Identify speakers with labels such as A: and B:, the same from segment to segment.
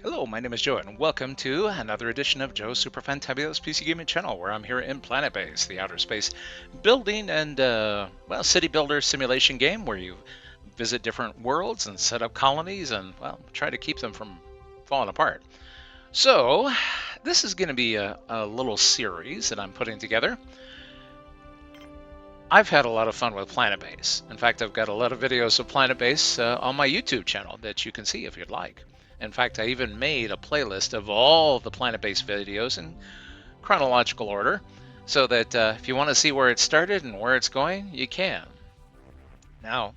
A: Hello, my name is Joe, and welcome to another edition of Joe's Super Fantabulous PC Gaming Channel, where I'm here in Planetbase, the outer space building and, city builder simulation game where you visit different worlds and set up colonies and, well, try to keep them from falling apart. So, this is going to be a little series that I'm putting together. I've had a lot of fun with Planetbase. In fact, I've got a lot of videos of Planetbase on my YouTube channel that you can see if you'd like. In fact, I even made a playlist of all the Planetbase videos in chronological order, so that if you want to see where it started and where it's going, you can. Now,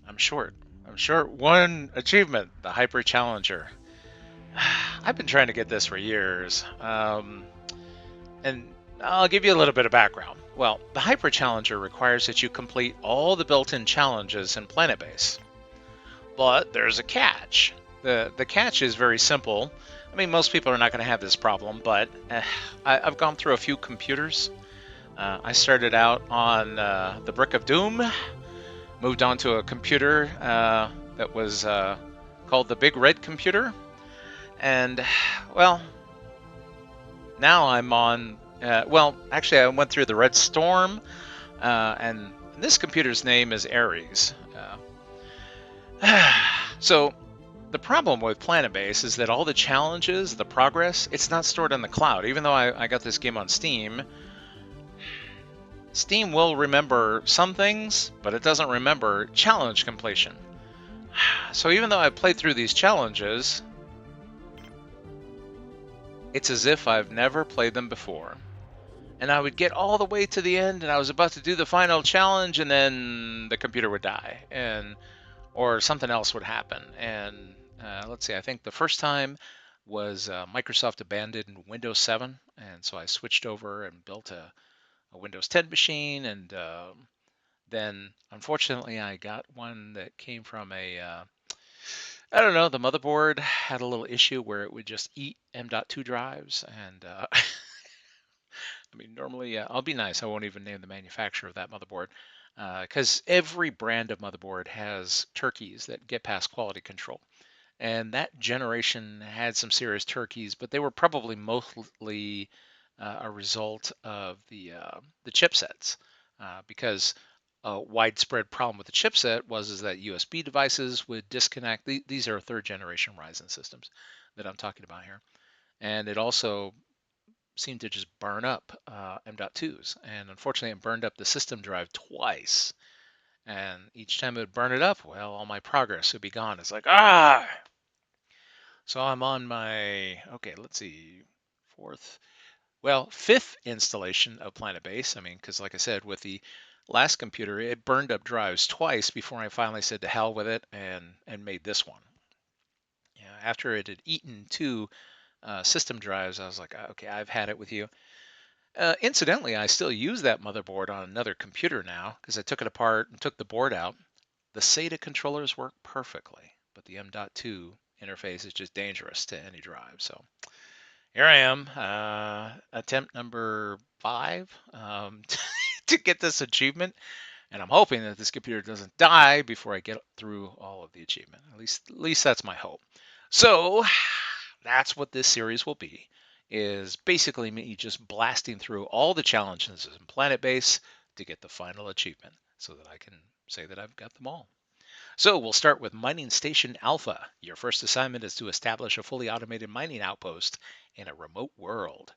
A: I'm short. I'm short one achievement, the Hyper Challenger. I've been trying to get this for years. And I'll give you a little bit of background. Well, the Hyper Challenger requires that you complete all the built-in challenges in Planetbase. But there's a catch. The catch is very simple. I mean, most people are not going to have this problem, but I've gone through a few computers. I started out on the Brick of Doom, moved on to a computer that was called the Big Red Computer, and, well, now I'm on, actually I went through the Red Storm, and this computer's name is Ares. So the problem with Planetbase is that all the challenges, the progress, it's not stored in the cloud. Even though I got this game on Steam, Steam will remember some things, but it doesn't remember challenge completion. So even though I've played through these challenges, it's as if I've never played them before. And I would get all the way to the end, and I was about to do the final challenge, and then the computer would die, or something else would happen. And let's see, I think the first time was Microsoft abandoned Windows 7, and so I switched over and built a Windows 10 machine, and then unfortunately I got one that came from I don't know, the motherboard had a little issue where it would just eat M.2 drives, and I mean, normally, I'll be nice. I won't even name the manufacturer of that motherboard, because every brand of motherboard has turkeys that get past quality control. And that generation had some serious turkeys, but they were probably mostly a result of the chipsets, because a widespread problem with the chipset is that USB devices would disconnect. These are third generation Ryzen systems that I'm talking about here, and it also seemed to just burn up M.2s. And unfortunately, it burned up the system drive twice. And each time it would burn it up, well, all my progress would be gone. It's like, ah! So I'm on my, okay, let's see, fifth installation of Planetbase. I mean, because like I said, with the last computer, it burned up drives twice before I finally said to hell with it and made this one. Yeah, after it had eaten two system drives, I was like, okay, I've had it with you. Incidentally, I still use that motherboard on another computer now because I took it apart and took the board out. The SATA controllers work perfectly, but the M.2 interface is just dangerous to any drive. So here I am, attempt number 5 to get this achievement, and I'm hoping that this computer doesn't die before I get through all of the achievement. At least that's my hope. So that's what this series will be, is basically me just blasting through all the challenges in Planetbase to get the final achievement so that I can say that I've got them all. So we'll start with Mining Station Alpha. Your first assignment is to establish a fully automated mining outpost in a remote world.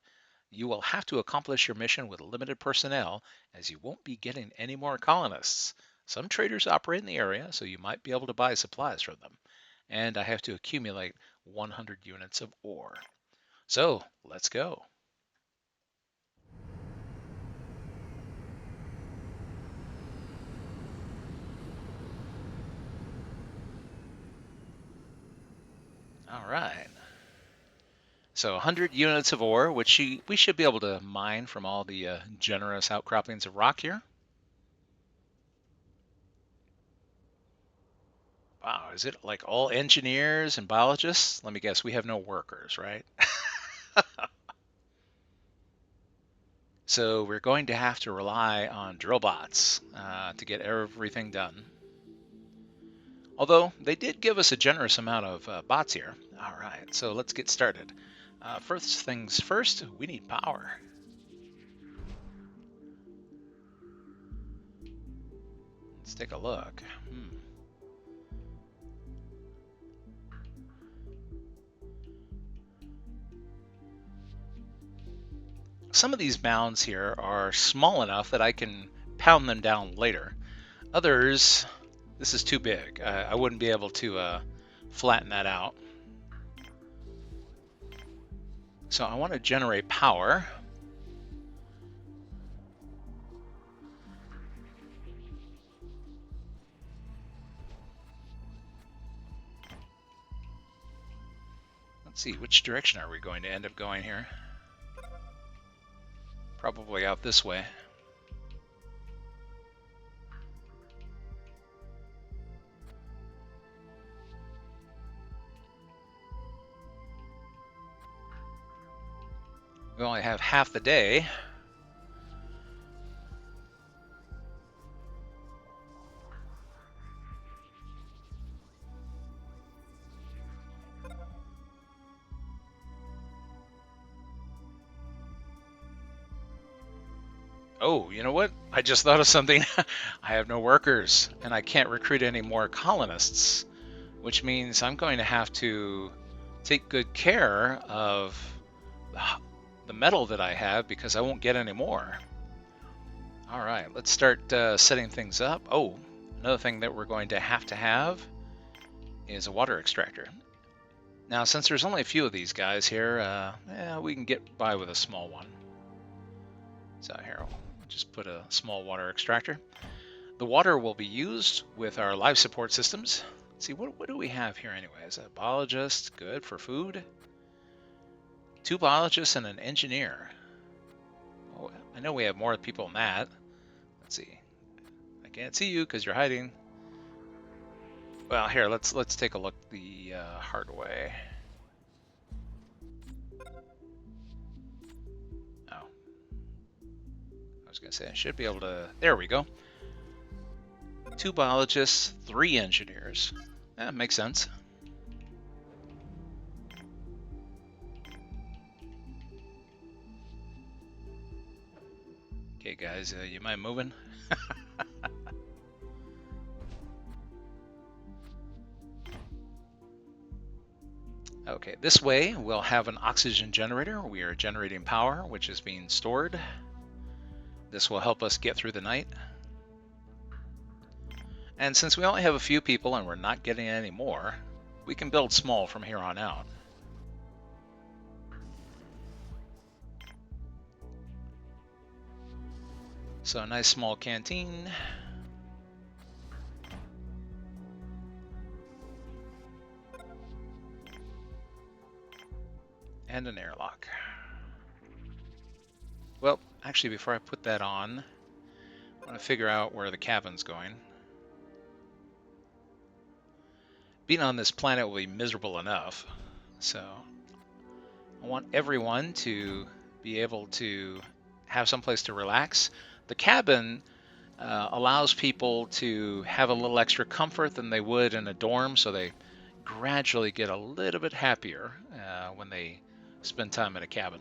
A: You will have to accomplish your mission with limited personnel, as you won't be getting any more colonists. Some traders operate in the area, so you might be able to buy supplies from them. And I have to accumulate 100 units of ore. So let's go. All right. So 100 units of ore, which we should be able to mine from all the generous outcroppings of rock here. Wow, is it like all engineers and biologists? Let me guess, we have no workers, right? So we're going to have to rely on drill bots to get everything done. Although they did give us a generous amount of bots here. All right, so let's get started. First things first, we need power. Let's take a look. Some of these mounds here are small enough that I can pound them down later. Others, this is too big. I wouldn't be able to flatten that out. So I want to generate power. Let's see, which direction are we going to end up going here? Probably out this way. We only have half the day. Oh, you know what? I just thought of something. I have no workers, and I can't recruit any more colonists, which means I'm going to have to take good care of the metal that I have because I won't get any more. All right, let's start setting things up. Oh, another thing that we're going to have is a water extractor. Now, since there's only a few of these guys here, we can get by with a small one. So here, we'll just put a small water extractor. The water will be used with our life support systems. Let's see, what do we have here anyways? A biologist, good for food. 2 biologists and an engineer. Oh, I know we have more people than that. Let's see. I can't see you because you're hiding. Well, here, let's take a look the hard way. Oh. I was going to say, I should be able to... There we go. 2 biologists, 3 engineers. That makes sense. Okay, guys, you mind moving? Okay, this way we'll have an oxygen generator. We are generating power, which is being stored. This will help us get through the night. And since we only have a few people and we're not getting any more, we can build small from here on out. So a nice small canteen. And an airlock. Well, actually, before I put that on, I want to figure out where the cabin's going. Being on this planet will be miserable enough, so I want everyone to be able to have some place to relax. The cabin allows people to have a little extra comfort than they would in a dorm, so they gradually get a little bit happier when they spend time in a cabin.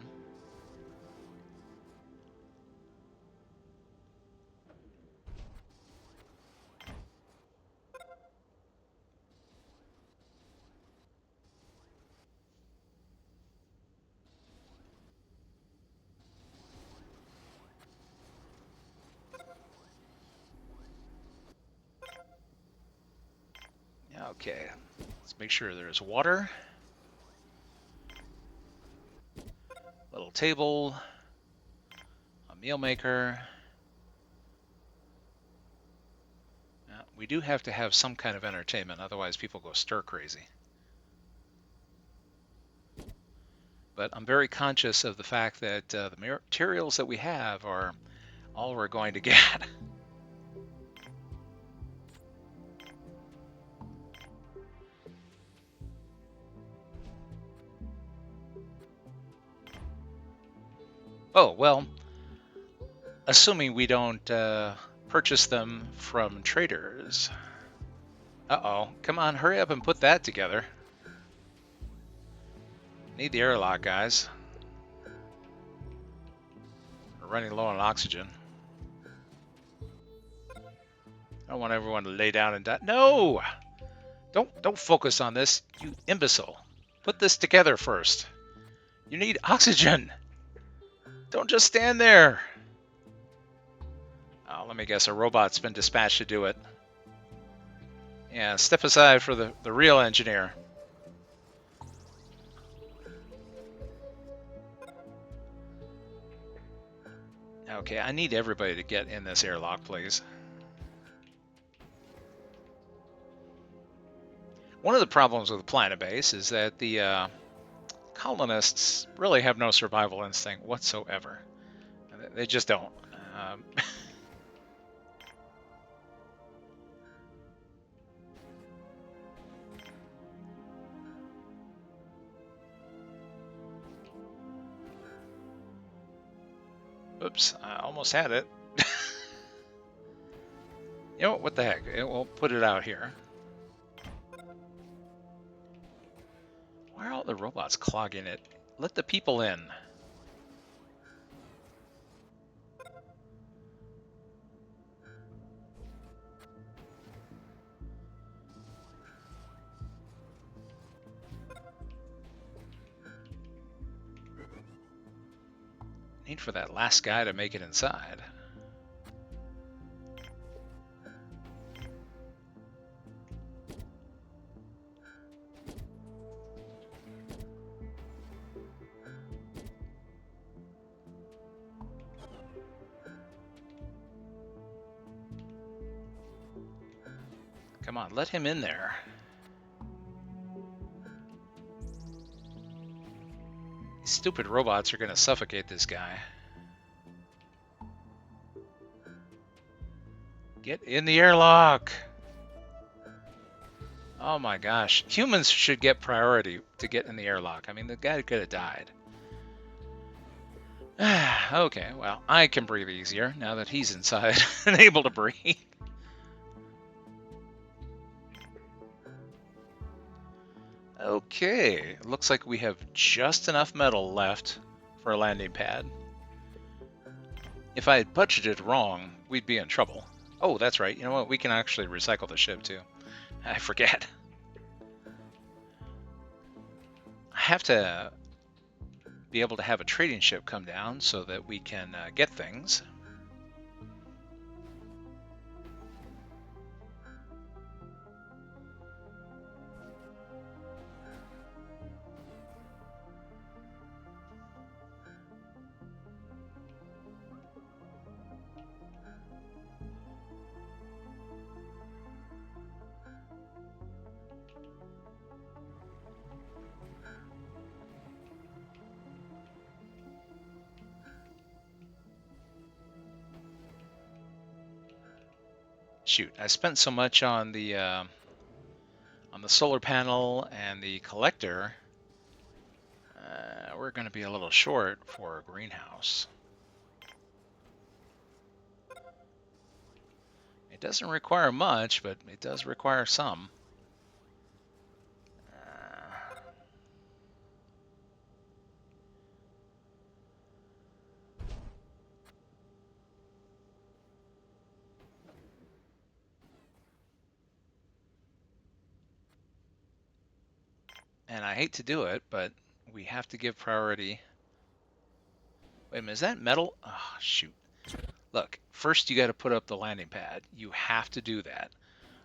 A: Okay, let's make sure there's water. Little table, a meal maker. We do have to have some kind of entertainment, otherwise people go stir crazy. But I'm very conscious of the fact that the materials that we have are all we're going to get. Oh, well, assuming we don't purchase them from traders. Uh-oh. Come on, hurry up and put that together. Need the airlock, guys. We're running low on oxygen. I don't want everyone to lay down and die. No! Don't focus on this, you imbecile. Put this together first. You need oxygen. Don't just stand there. Oh, let me guess, a robot's been dispatched to do it. Yeah, step aside for the real engineer. Okay, I need everybody to get in this airlock, please. One of the problems with Planetbase is that the colonists really have no survival instinct whatsoever. They just don't. Oops, I almost had it. You know what the heck? We'll put it out here. Why are all the robots clogging it? Let the people in. Need for that last guy to make it inside. Come on, let him in there. These stupid robots are going to suffocate this guy. Get in the airlock! Oh my gosh. Humans should get priority to get in the airlock. I mean, the guy could have died. Okay, well, I can breathe easier now that he's inside and able to breathe. Okay, looks like we have just enough metal left for a landing pad. If I had budgeted wrong, we'd be in trouble. Oh, that's right. You know what? We can actually recycle the ship, too. I forget. I have to be able to have a trading ship come down so that we can get things. Shoot, I spent so much on the solar panel and the collector. We're going to be a little short for a greenhouse. It doesn't require much, but it does require some. And I hate to do it, but we have to give priority. Wait a minute, is that metal? Oh, shoot. Look, first you got to put up the landing pad. You have to do that.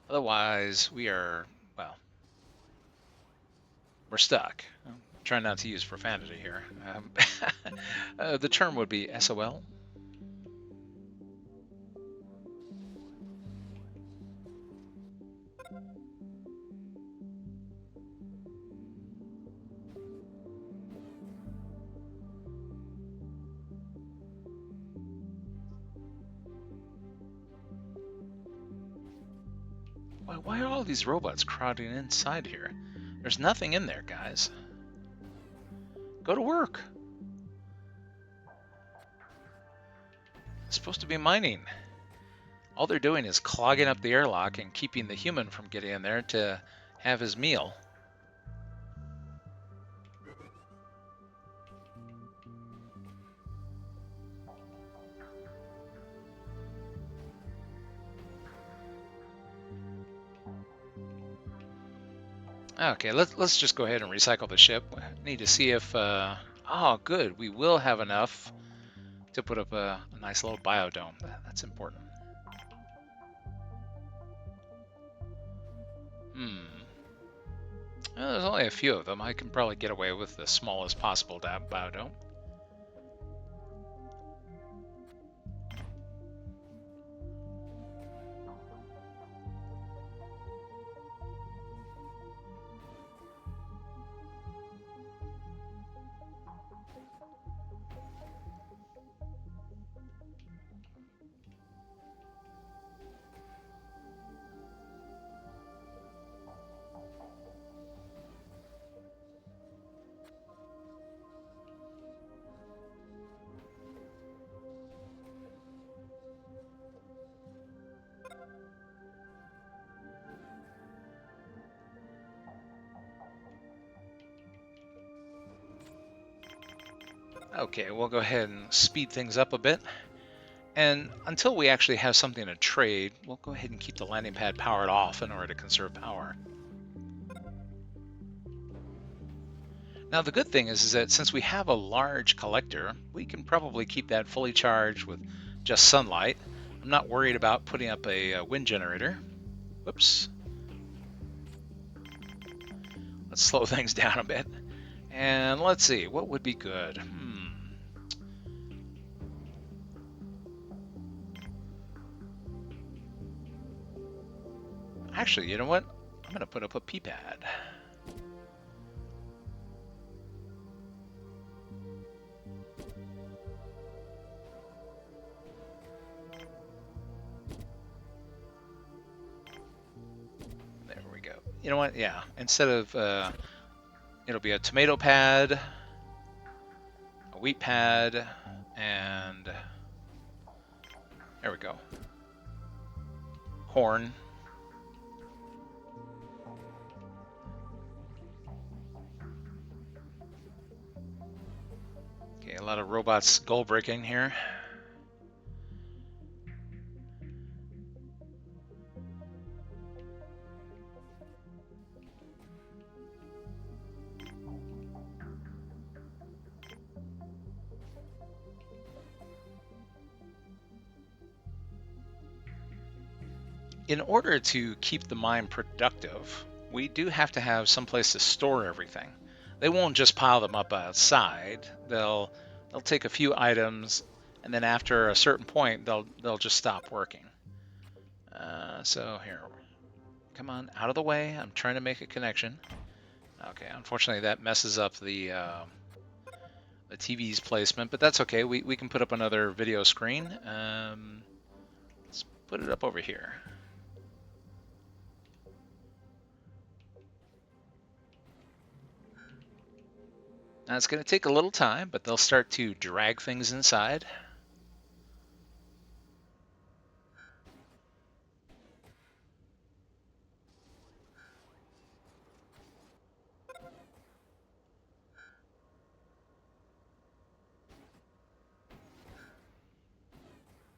A: Otherwise, we are, well, we're stuck. I'm trying not to use profanity here. The term would be SOL. Why are all these robots crowding inside here? There's nothing in there, guys. Go to work. It's supposed to be mining. All they're doing is clogging up the airlock and keeping the human from getting in there to have his meal. Okay, let's just go ahead and recycle the ship. We need to see if oh good, we will have enough to put up a nice little biodome. That's important. Well, there's only a few of them. I can probably get away with the smallest possible biodome. Okay, we'll go ahead and speed things up a bit. And until we actually have something to trade, we'll go ahead and keep the landing pad powered off in order to conserve power. Now the good thing is that since we have a large collector, we can probably keep that fully charged with just sunlight. I'm not worried about putting up a wind generator. Whoops. Let's slow things down a bit. And let's see, what would be good? Actually, you know what? I'm going to put up a P-pad. There we go. You know what? Yeah, instead of, it'll be a tomato pad, a wheat pad, and there we go. Corn. Okay, a lot of robots goal breaking here. In order to keep the mine productive, we do have to have some place to store everything. They won't just pile them up outside. They'll take a few items, and then after a certain point, they'll just stop working. So here, come on, out of the way. I'm trying to make a connection. Okay, unfortunately that messes up the TV's placement, but that's okay. We can put up another video screen. Let's put it up over here. Now it's going to take a little time, but they'll start to drag things inside.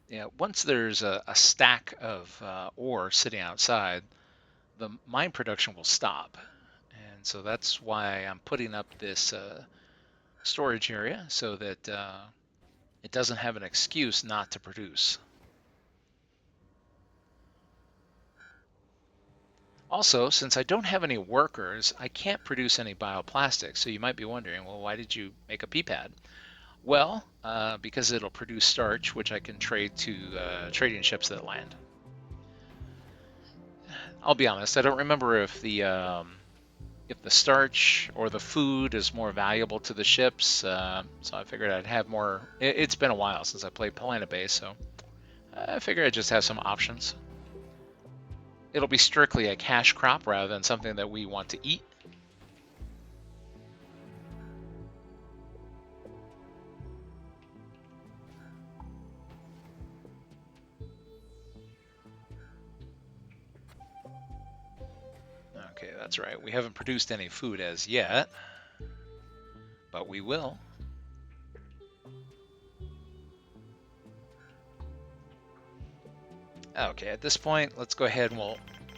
A: Yeah, once there's a stack of ore sitting outside, the mine production will stop. And so that's why I'm putting up this storage area so that it doesn't have an excuse not to produce. Also, since I don't have any workers, I can't produce any bioplastics. So you might be wondering, well, why did you make a P-pad? Well, because it'll produce starch, which I can trade to trading ships that land. I'll be honest, I don't remember if the starch or the food is more valuable to the ships, so I figured I'd have more. It's been a while since I played Planetbase, so I figured I'd just have some options. It'll be strictly a cash crop rather than something that we want to eat. Okay, that's right. We haven't produced any food as yet, but we will. Okay, at this point, let's go ahead and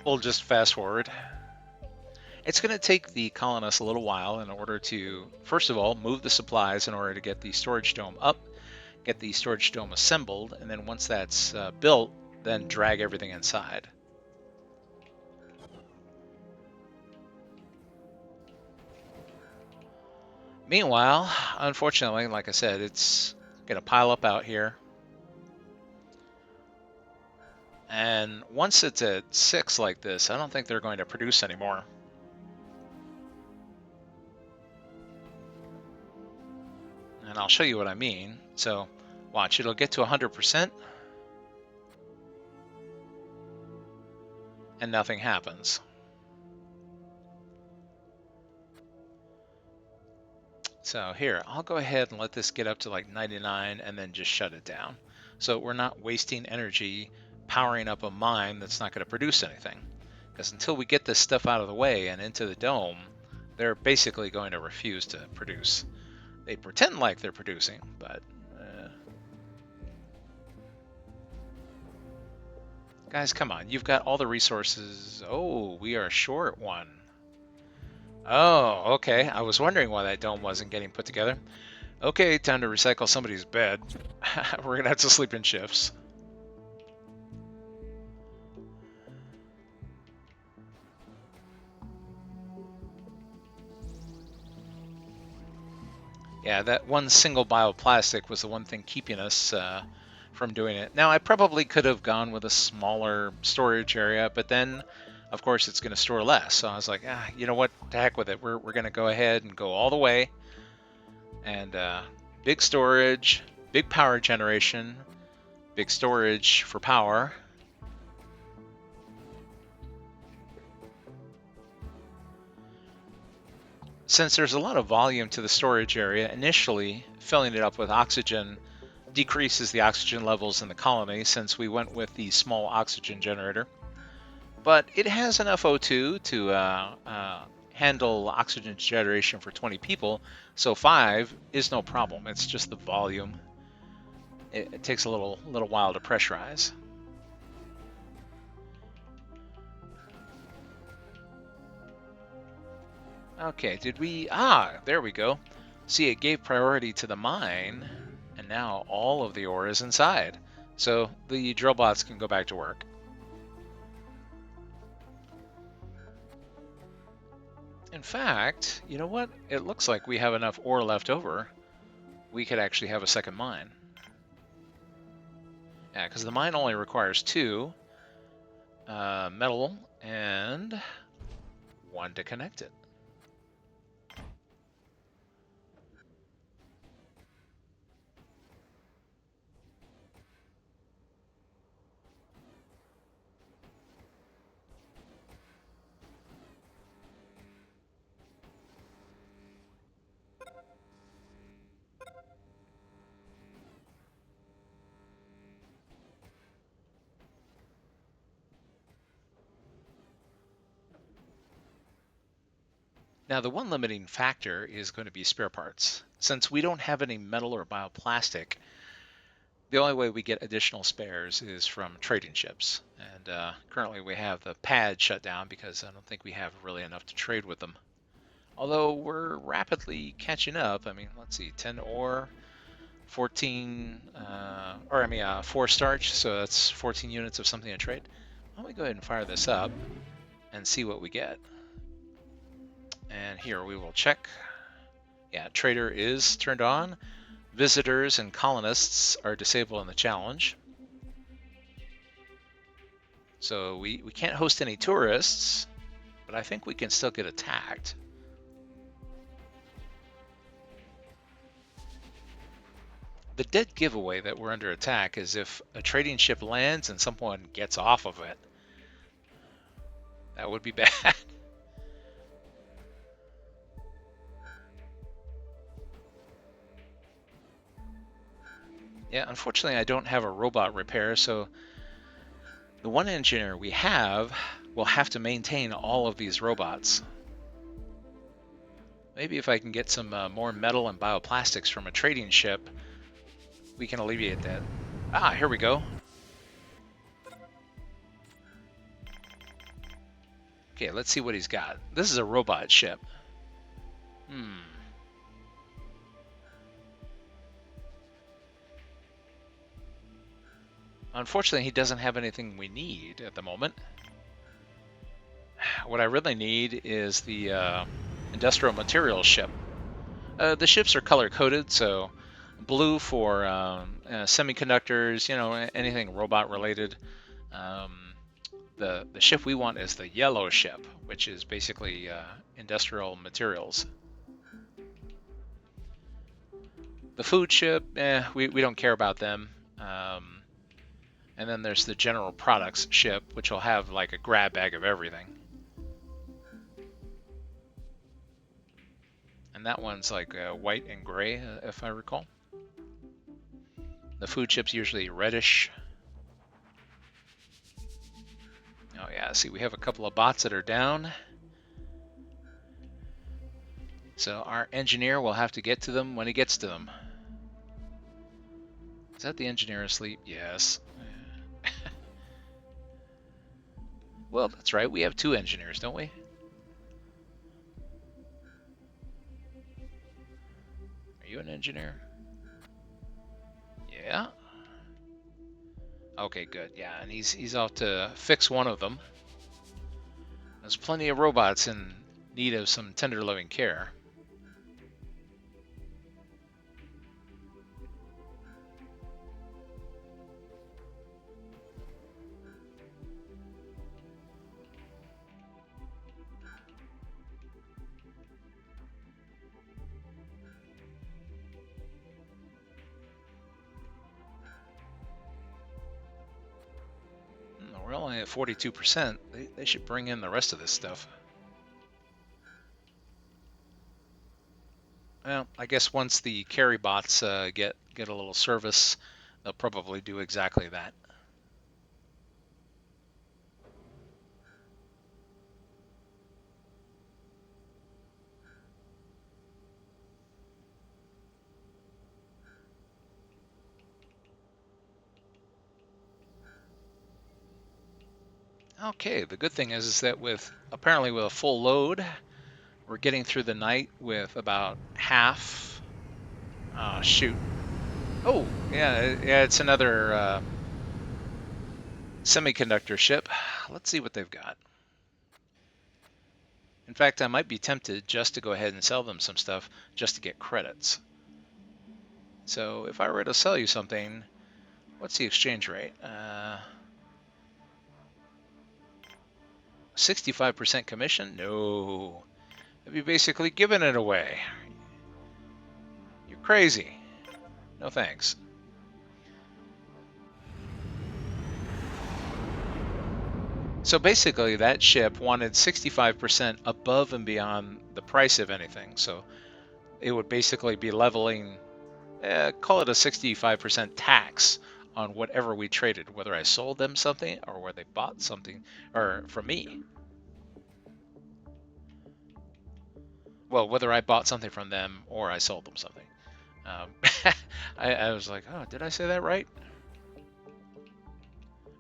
A: we'll just fast forward. It's going to take the colonists a little while in order to, first of all, move the supplies in order to get the storage dome up, get the storage dome assembled, and then once that's built, then drag everything inside. Meanwhile, unfortunately, like I said, it's going to pile up out here. And once it's at 6 like this, I don't think they're going to produce anymore. And I'll show you what I mean. So watch, it'll get to 100%. And nothing happens. So here, I'll go ahead and let this get up to like 99 and then just shut it down. So we're not wasting energy powering up a mine that's not going to produce anything. Because until we get this stuff out of the way and into the dome, they're basically going to refuse to produce. They pretend like they're producing, but... Guys, come on. You've got all the resources. Oh, we are short one. Oh, okay. I was wondering why that dome wasn't getting put together. Okay, time to recycle somebody's bed. We're going to have to sleep in shifts. Yeah, that one single bioplastic was the one thing keeping us from doing it. Now, I probably could have gone with a smaller storage area, but then, of course, it's going to store less. So I was like, you know what? To heck with it. We're going to go ahead and go all the way. And big storage, big power generation, big storage for power. Since there's a lot of volume to the storage area, initially filling it up with oxygen decreases the oxygen levels in the colony since we went with the small oxygen generator. But it has enough O2 to handle oxygen generation for 20 people, so 5 is no problem. It's just the volume. It takes a little while to pressurize. Okay, did we... there we go. See, it gave priority to the mine, and now all of the ore is inside. So the drill bots can go back to work. In fact, you know what? It looks like we have enough ore left over. We could actually have a second mine. Yeah, because the mine only requires 2 metal and 1 to connect it. Now, the one limiting factor is going to be spare parts. Since we don't have any metal or bioplastic, the only way we get additional spares is from trading ships. And currently we have the pad shut down because I don't think we have really enough to trade with them. Although we're rapidly catching up. I mean, let's see, 10 ore, 14, 4 starch, so that's 14 units of something to trade. Why don't we go ahead and fire this up and see what we get. And here we will check. Yeah, trader is turned on. Visitors and colonists are disabled in the challenge. So we can't host any tourists, but I think we can still get attacked. The dead giveaway that we're under attack is if a trading ship lands and someone gets off of it. That would be bad. Yeah, unfortunately I don't have a robot repair, so the one engineer we have will have to maintain all of these robots. Maybe if I can get some more metal and bioplastics from a trading ship, we can alleviate that. Ah, here we go. Okay, let's see what he's got. This is a robot ship. Unfortunately, he doesn't have anything we need at the moment. What I really need is the industrial materials ship. The ships are color-coded, so blue for semiconductors, anything robot-related. The ship we want is the yellow ship, which is basically industrial materials. The food ship, we don't care about them. And then there's the general products ship, which will have like a grab bag of everything. And that one's like white and gray, if I recall. The food ship's usually reddish. Oh yeah, see, we have a couple of bots that are down. So our engineer will have to get to them when he gets to them. Is that the engineer asleep? Yes. Well, that's right. We have 2 engineers, don't we? Are you an engineer? Yeah. Okay, good. Yeah, and he's off to fix one of them. There's plenty of robots in need of some tender loving care. We're only at 42%. They should bring in the rest of this stuff. Well, I guess once the carry bots get a little service, they'll probably do exactly that. Okay, the good thing is that apparently with a full load, we're getting through the night with about half. Shoot. Oh, yeah, it's another semiconductor ship. Let's see what they've got. In fact, I might be tempted just to go ahead and sell them some stuff just to get credits. So if I were to sell you something, what's the exchange rate? 65% commission? No. I'd be basically giving it away. You're crazy. No thanks. So basically that ship wanted 65% above and beyond the price of anything. So it would basically be leveling, call it a 65% tax on whatever we traded, whether I sold them something or whether they bought something or from me. Well, whether I bought something from them or I sold them something. I was like, oh, did I say that right?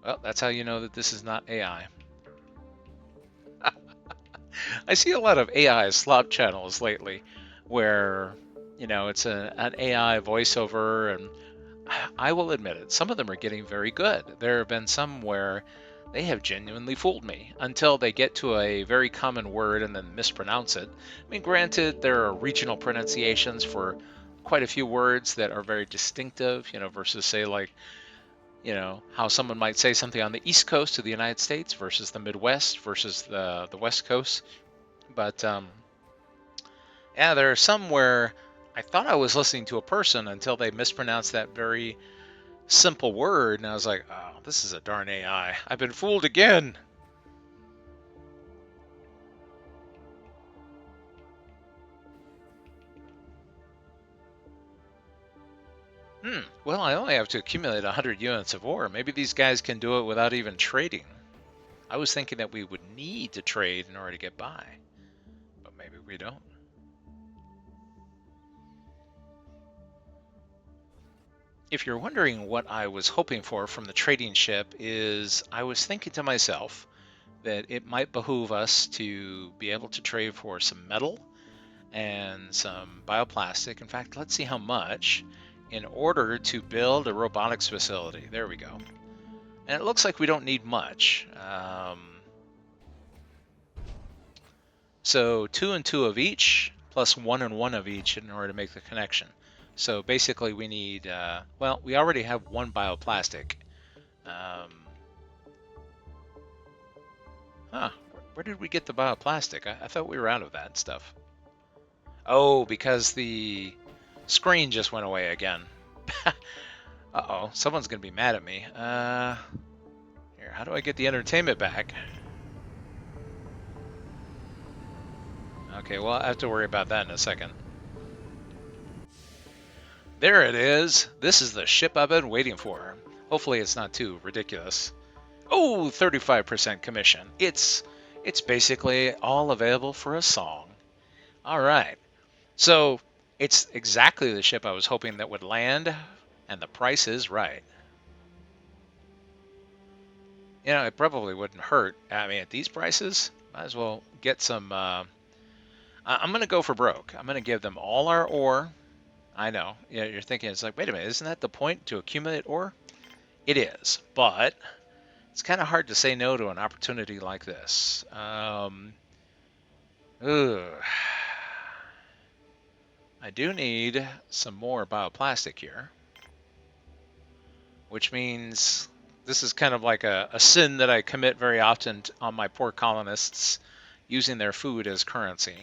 A: Well, that's how you know that this is not AI. I see a lot of AI slop channels lately where, it's an AI voiceover, and I will admit it, some of them are getting very good. There have been some where they have genuinely fooled me until they get to a very common word and then mispronounce it. I mean, granted, there are regional pronunciations for quite a few words that are very distinctive, versus say like, how someone might say something on the East Coast of the United States versus the Midwest versus the West Coast. But yeah, there are some where I thought I was listening to a person until they mispronounced that very simple word, and I was like, oh, this is a darn AI. I've been fooled again. Well, I only have to accumulate 100 units of ore. Maybe these guys can do it without even trading. I was thinking that we would need to trade in order to get by, but maybe we don't. If you're wondering what I was hoping for from the trading ship, is I was thinking to myself that it might behoove us to be able to trade for some metal and some bioplastic. In fact, let's see how much in order to build a robotics facility. There we go. And it looks like we don't need much. So 2 and 2 of each, plus 1 and 1 of each in order to make the connection. So basically we need, well, we already have 1 bioplastic. Where did we get the bioplastic? I thought we were out of that stuff. Oh, because the screen just went away again. Uh-oh, someone's going to be mad at me. Here, how do I get the entertainment back? Okay, well, I have to worry about that in a second. There it is. This is the ship I've been waiting for. Hopefully it's not too ridiculous. Oh, 35% commission. It's basically all available for a song. All right. So it's exactly the ship I was hoping that would land, and the price is right. You know, it probably wouldn't hurt. I mean, at these prices, might as well get some... I'm going to go for broke. I'm going to give them all our ore. I know. Yeah, you're thinking, it's like, wait a minute, isn't that the point, to accumulate ore? It is, but it's kind of hard to say no to an opportunity like this. I do need some more bioplastic here, which means this is kind of like a sin that I commit very often on my poor colonists, using their food as currency.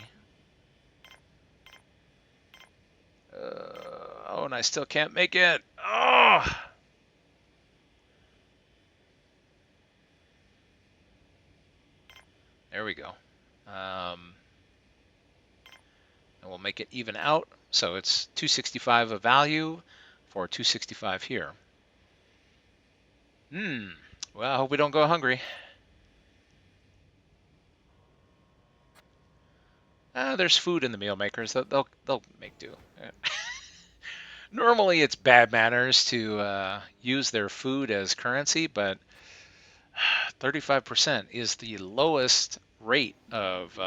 A: Oh, and I still can't make it. Oh! There we go. And we'll make it even out. So it's 265 of value for 265 here. Well, I hope we don't go hungry. There's food in the meal makers. They'll make do. Normally, it's bad manners to use their food as currency, but 35% is the lowest rate of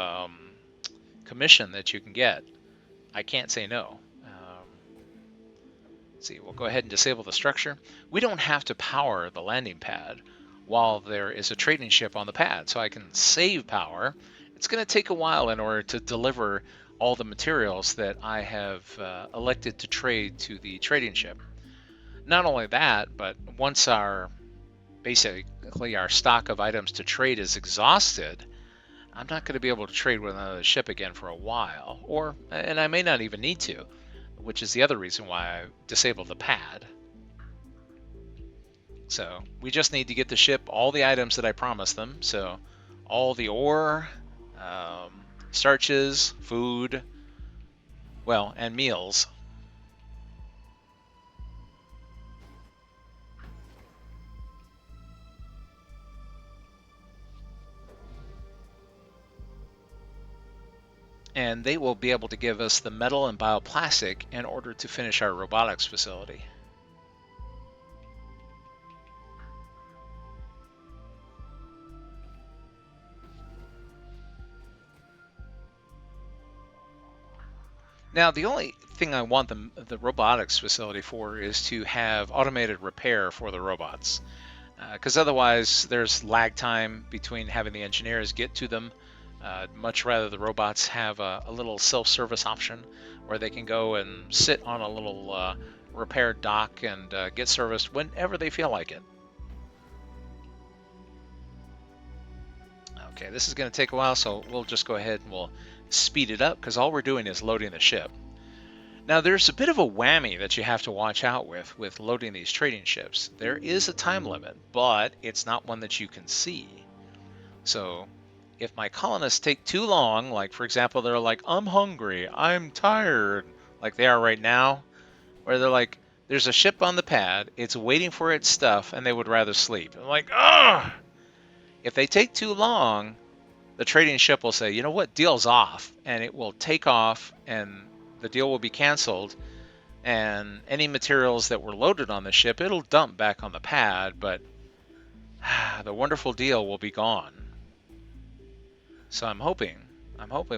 A: commission that you can get. I can't say no. Let's see, we'll go ahead and disable the structure. We don't have to power the landing pad while there is a trading ship on the pad, so I can save power. It's going to take a while in order to deliver all the materials that I have elected to trade to the trading ship. Not only that, but once basically our stock of items to trade is exhausted, I'm not going to be able to trade with another ship again for a while, and I may not even need to, which is the other reason why I disabled the pad. So we just need to get the ship all the items that I promised them. So all the ore, starches, food, well, and meals. And they will be able to give us the metal and bioplastic in order to finish our robotics facility. Now, the only thing I want the robotics facility for is to have automated repair for the robots. Because otherwise, there's lag time between having the engineers get to them. Much rather the robots have a little self-service option where they can go and sit on a little repair dock and get serviced whenever they feel like it. Okay, this is going to take a while, so we'll just go ahead and we'll speed it up because all we're doing is loading the ship. Now, there's a bit of a whammy that you have to watch out with loading these trading ships. There is a time limit, but it's not one that you can see. So if my colonists take too long, like for example, they're like, I'm hungry, I'm tired, like they are right now, where they're like, there's a ship on the pad, it's waiting for its stuff, and they would rather sleep. I'm like, ugh! If they take too long, the trading ship will say, you know what, deal's off, and it will take off, and the deal will be canceled, and any materials that were loaded on the ship, it'll dump back on the pad, but the wonderful deal will be gone. So I'm hoping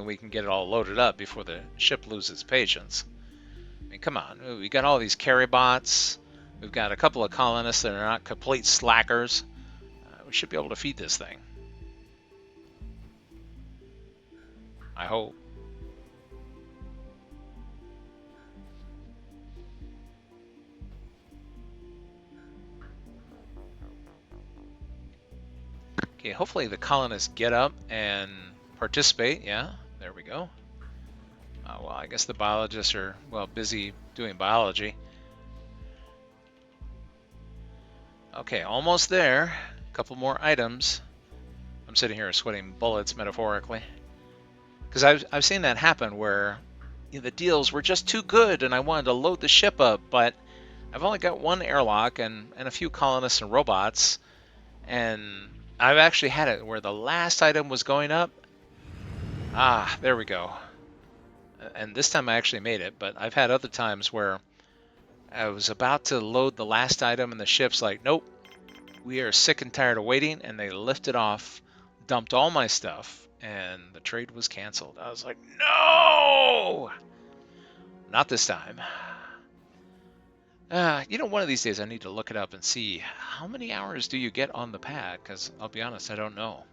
A: we can get it all loaded up before the ship loses patience. I mean, come on, we got all these carry bots, we've got a couple of colonists that are not complete slackers. We should be able to feed this thing. I hope. Okay, hopefully the colonists get up and participate. Yeah, there we go. Well, I guess the biologists are, well, busy doing biology. Okay, almost there. A couple more items. I'm sitting here sweating bullets, metaphorically. Because I've seen that happen where the deals were just too good and I wanted to load the ship up, but I've only got one airlock and a few colonists and robots, and I've actually had it where the last item was going up. Ah, there we go. And this time I actually made it, but I've had other times where I was about to load the last item and the ship's like, nope, we are sick and tired of waiting, and they lifted off, dumped all my stuff, and the trade was canceled. I was like, no! Not this time. One of these days I need to look it up and see how many hours do you get on the pad, because I'll be honest, I don't know.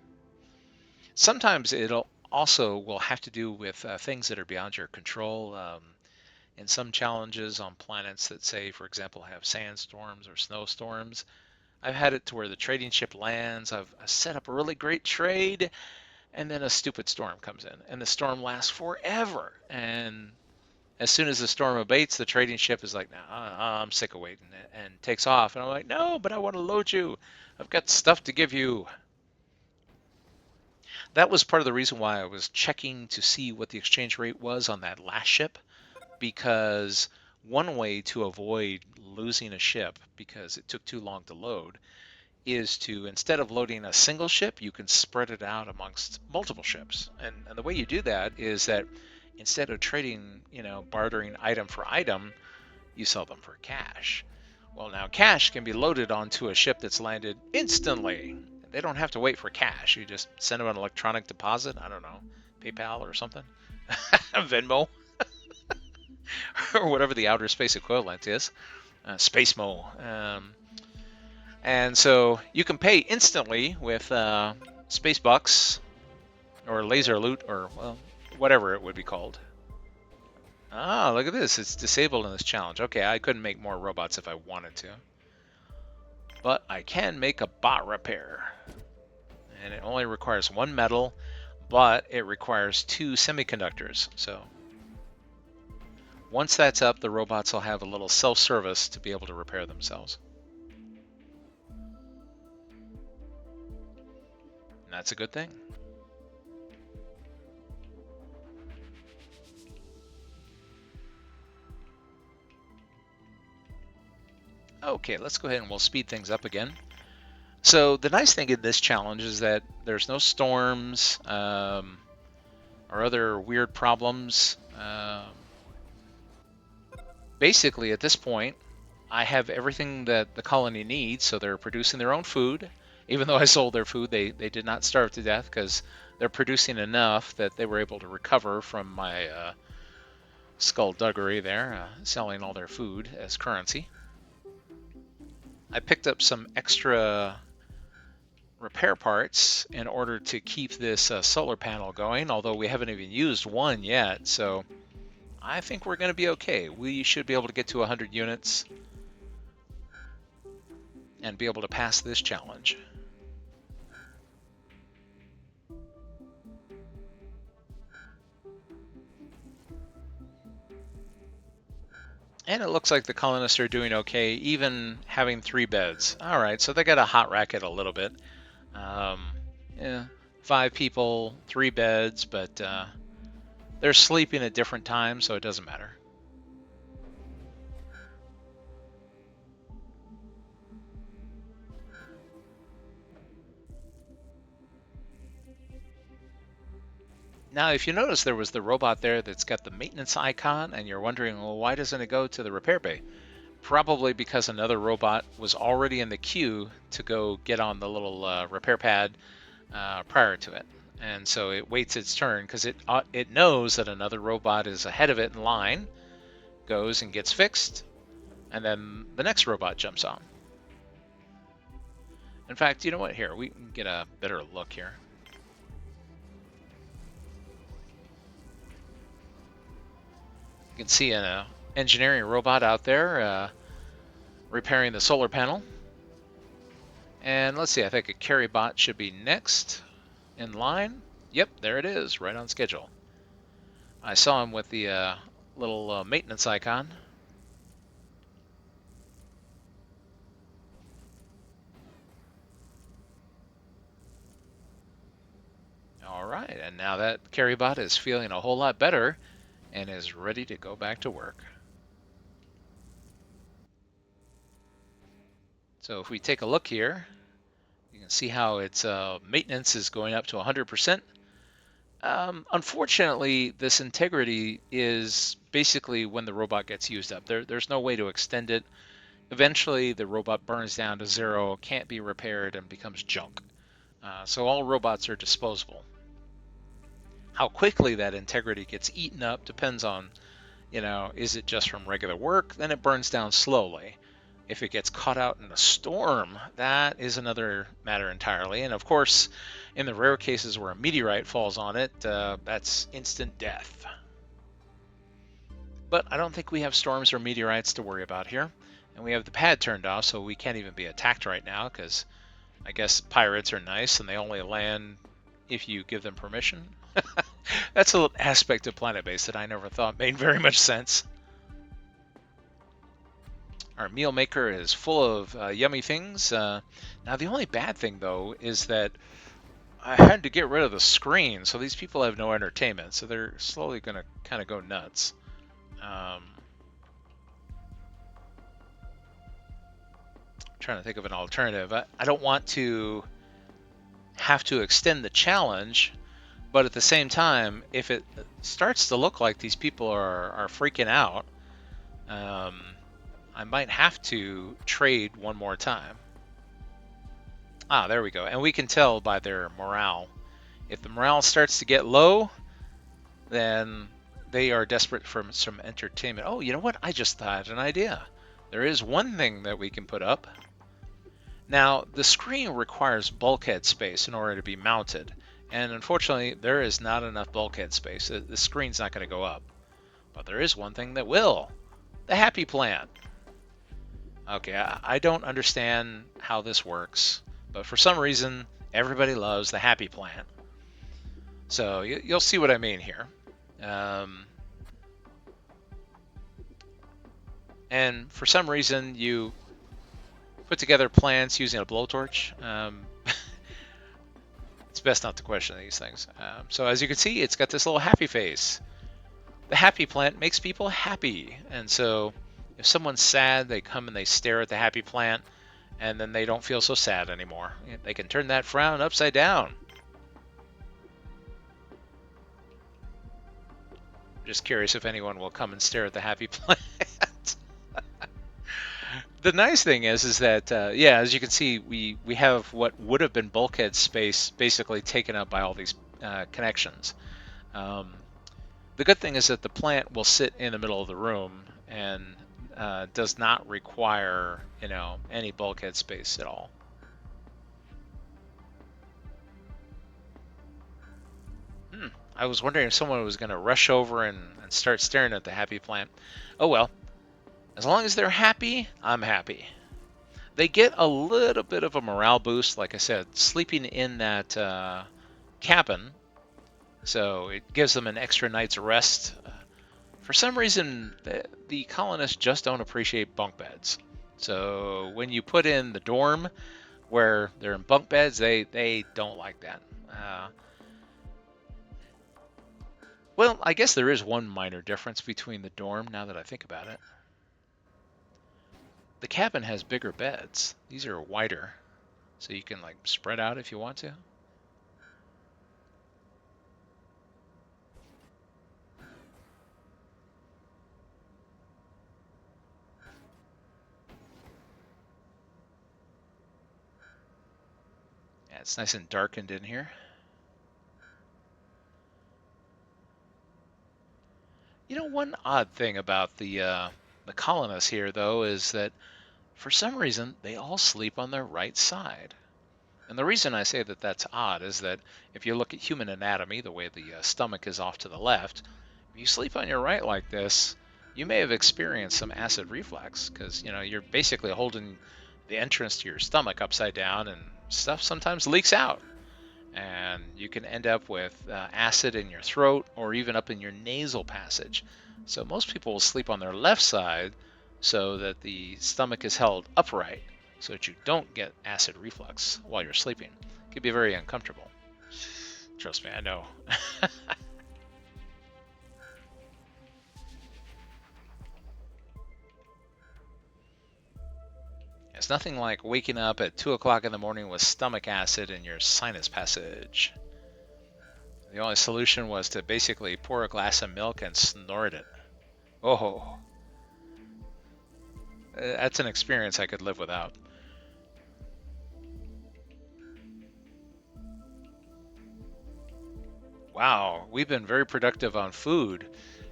A: Sometimes it'll also will have to do with things that are beyond your control. In some challenges on planets that, say, for example, have sandstorms or snowstorms, I've had it to where the trading ship lands, I've set up a really great trade, and then a stupid storm comes in, and the storm lasts forever, and as soon as the storm abates, the trading ship is like, nah, I'm sick of waiting, and takes off. And I'm like, no, but I want to load you. I've got stuff to give you. That was part of the reason why I was checking to see what the exchange rate was on that last ship, because one way to avoid losing a ship because it took too long to load is to, instead of loading a single ship, you can spread it out amongst multiple ships. And the way you do that is that instead of trading, bartering item for item, you sell them for cash. Well, now cash can be loaded onto a ship that's landed instantly. They don't have to wait for cash. You just send them an electronic deposit. I don't know, PayPal or something, Venmo, or whatever the outer space equivalent is, Spacemo. And so you can pay instantly with space bucks or laser loot, or, well, whatever it would be called. Ah, look at this. It's disabled in this challenge. Okay, I couldn't make more robots if I wanted to. But I can make a bot repair. And it only requires one metal, but it requires 2 semiconductors. So once that's up, the robots will have a little self-service to be able to repair themselves. And that's a good thing. Okay, let's go ahead and we'll speed things up again. So the nice thing in this challenge is that there's no storms or other weird problems. Basically, at this point, I have everything that the colony needs, so they're producing their own food. Even though I sold their food, they did not starve to death because they're producing enough that they were able to recover from my skullduggery there, selling all their food as currency. I picked up some extra repair parts in order to keep this solar panel going, although we haven't even used one yet, so I think we're going to be okay. We should be able to get to 100 units and be able to pass this challenge. And it looks like the colonists are doing okay, even having 3 beds. All right, so they got a hot racket a little bit. Yeah, 5 people, 3 beds, but they're sleeping at different times, so it doesn't matter. Now, if you notice, there was the robot there that's got the maintenance icon, and you're wondering, well, why doesn't it go to the repair bay? Probably because another robot was already in the queue to go get on the little repair pad prior to it. And so it waits its turn because it knows that another robot is ahead of it in line, goes and gets fixed, and then the next robot jumps on. In fact, you know what? Here, we can get a better look here. You can see an engineering robot out there repairing the solar panel. And let's see, I think a carry bot should be next in line. Yep, there it is, right on schedule. I saw him with the little maintenance icon. All right, and now that carry bot is feeling a whole lot better and is ready to go back to work. So if we take a look here, you can see how its maintenance is going up to 100%. Unfortunately, this integrity is basically when the robot gets used up. There's no way to extend it. Eventually, the robot burns down to 0, can't be repaired, and becomes junk. So all robots are disposable. How quickly that integrity gets eaten up depends on, is it just from regular work? Then it burns down slowly. If it gets caught out in a storm, that is another matter entirely. And of course, in the rare cases where a meteorite falls on it, that's instant death. But I don't think we have storms or meteorites to worry about here. And we have the pad turned off, so we can't even be attacked right now, because I guess pirates are nice and they only land if you give them permission. That's an aspect of Planetbase that I never thought made very much sense. Our meal maker is full of yummy things. Now, the only bad thing, though, is that I had to get rid of the screen, so these people have no entertainment, so they're slowly going to kind of go nuts. Trying to think of an alternative. I don't want to have to extend the challenge, but at the same time, if it starts to look like these people are freaking out, I might have to trade one more time. Ah, there we go. And we can tell by their morale. If the morale starts to get low, then they are desperate for some entertainment. Oh, you know what? I just thought an idea. There is one thing that we can put up. Now, the screen requires bulkhead space in order to be mounted. And unfortunately, there is not enough bulkhead space. The screen's not going to go up. But there is one thing that will. The happy plant. Okay, I don't understand how this works, but for some reason, everybody loves the happy plant. So you'll see what I mean here. And for some reason, you put together plants using a blowtorch. It's best not to question these things. So as you can see, it's got this little happy face. The happy plant makes people happy, and so if someone's sad, they come and they stare at the happy plant, and then they don't feel so sad anymore. They can turn that frown upside down. Just curious if anyone will come and stare at the happy plant. The nice thing is that, yeah, as you can see, we have what would have been bulkhead space basically taken up by all these connections. The good thing is that the plant will sit in the middle of the room and does not require, any bulkhead space at all. I was wondering if someone was going to rush over and start staring at the happy plant. Oh well, as long as they're happy, I'm happy. They get a little bit of a morale boost, like I said, sleeping in that cabin, so it gives them an extra night's rest. For some reason, the colonists just don't appreciate bunk beds. So when you put in the dorm where they're in bunk beds, they don't like that. Well, I guess there is one minor difference between the dorm, now that I think about it. The cabin has bigger beds. These are wider, so you can like spread out if you want to. It's nice and darkened in here. You know, one odd thing about the colonists here, though, is that for some reason they all sleep on their right side. And the reason I say that that's odd is that if you look at human anatomy, the way the stomach is off to the left, if you sleep on your right like this, you may have experienced some acid reflux because, you know, you're basically holding the entrance to your stomach upside down and stuff sometimes leaks out. And you can end up with acid in your throat or even up in your nasal passage. So most people will sleep on their left side so that the stomach is held upright so that you don't get acid reflux while you're sleeping. It can be very uncomfortable. Trust me, I know. It's nothing like waking up at 2 o'clock in the morning with stomach acid in your sinus passage. The only solution was to basically pour a glass of milk and snort it. Oh, that's an experience I could live without. Wow, we've been very productive on food.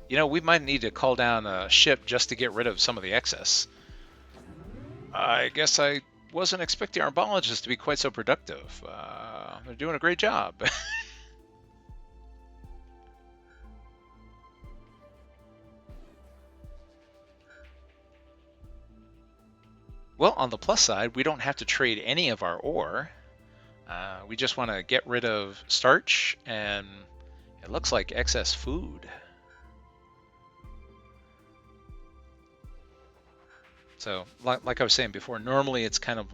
A: You know, we might need to call down a ship just to get rid of some of the excess. I guess I wasn't expecting our biologists to be quite so productive. They're doing a great job. Well, on the plus side, we don't have to trade any of our ore. We just want to get rid of starch and it looks like excess food. So, like I was saying before, normally it's kind of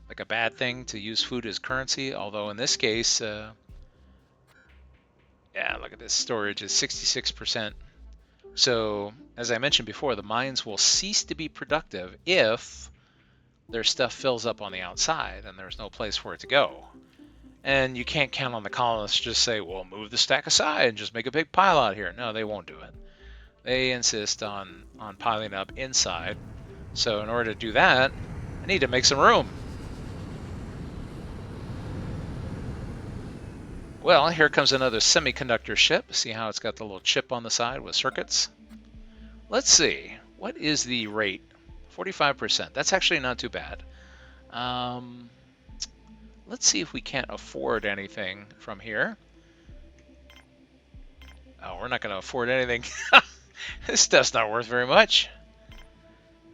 A: like a bad thing to use food as currency, although in this case, yeah, look at this, storage is 66%. So, as I mentioned before, the mines will cease to be productive if their stuff fills up on the outside and there's no place for it to go. And you can't count on the colonists to just say, well, move the stack aside and just make a big pile out here. No, they won't do it. They insist on piling up inside. So in order to do that, I need to make some room. Well, here comes another semiconductor ship. See how it's got the little chip on the side with circuits? Let's see. What is the rate? 45%. That's actually not too bad. Let's see if we can't afford anything from here. Oh, we're not going to afford anything. This stuff's not worth very much.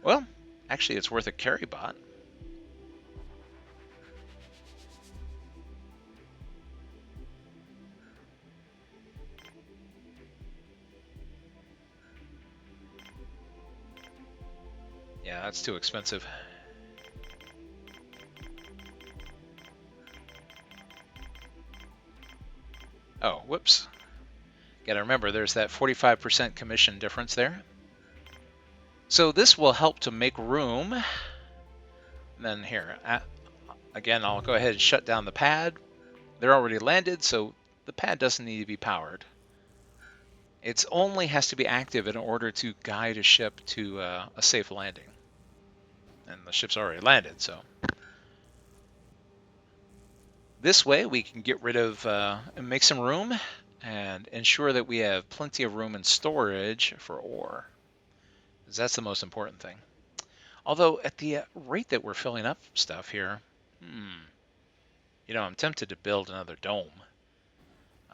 A: Well, actually, it's worth a carry bot. Yeah, that's too expensive. Oh, whoops. Gotta remember, there's that 45% commission difference there. So this will help to make room. And then here, again, I'll go ahead and shut down the pad. They're already landed, so the pad doesn't need to be powered. It only has to be active in order to guide a ship to a safe landing. And the ship's already landed, so. This way we can get rid of and make some room and ensure that we have plenty of room in storage for ore. Because that's the most important thing. Although at the rate that we're filling up stuff here, you know, I'm tempted to build another dome.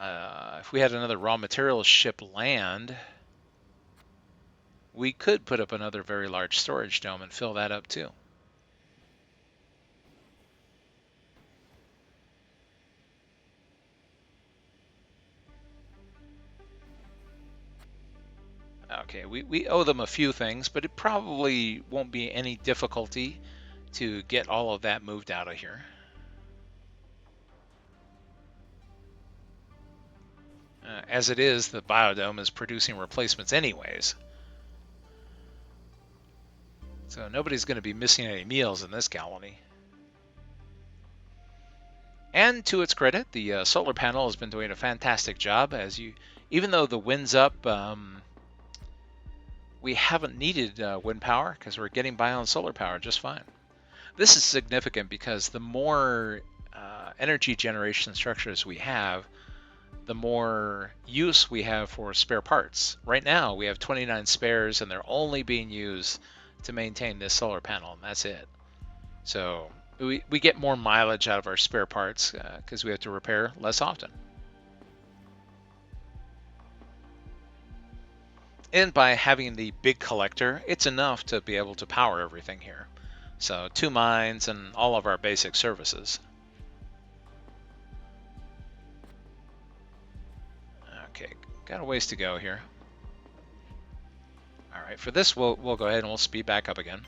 A: If we had another raw materials ship land, we could put up another very large storage dome and fill that up too. Okay, we owe them a few things, but it probably won't be any difficulty to get all of that moved out of here. As it is, the biodome is producing replacements anyways. So nobody's going to be missing any meals in this colony. And to its credit, the solar panel has been doing a fantastic job. Even though the wind's up, we haven't needed wind power because we're getting by on solar power just fine. This is significant because the more energy generation structures we have, the more use we have for spare parts. Right now, we have 29 spares, and they're only being used to maintain this solar panel, and that's it. So we get more mileage out of our spare parts because we have to repair less often. And by having the big collector, it's enough to be able to power everything here. So 2 mines and all of our basic services. Okay, got a ways to go here. All right, for this, we'll go ahead and we'll speed back up again.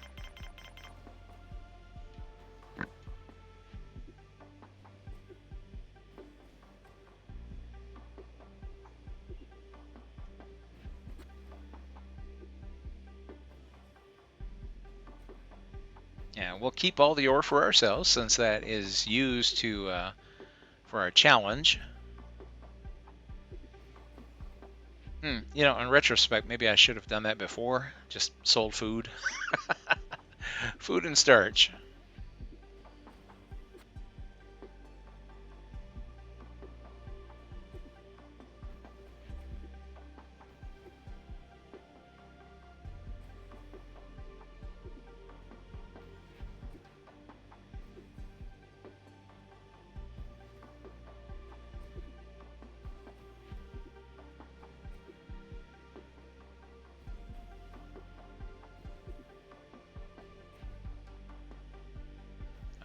A: And we'll keep all the ore for ourselves since that is used to for our challenge. You know, in retrospect, maybe I should have done that before. Just sold food. Food and starch.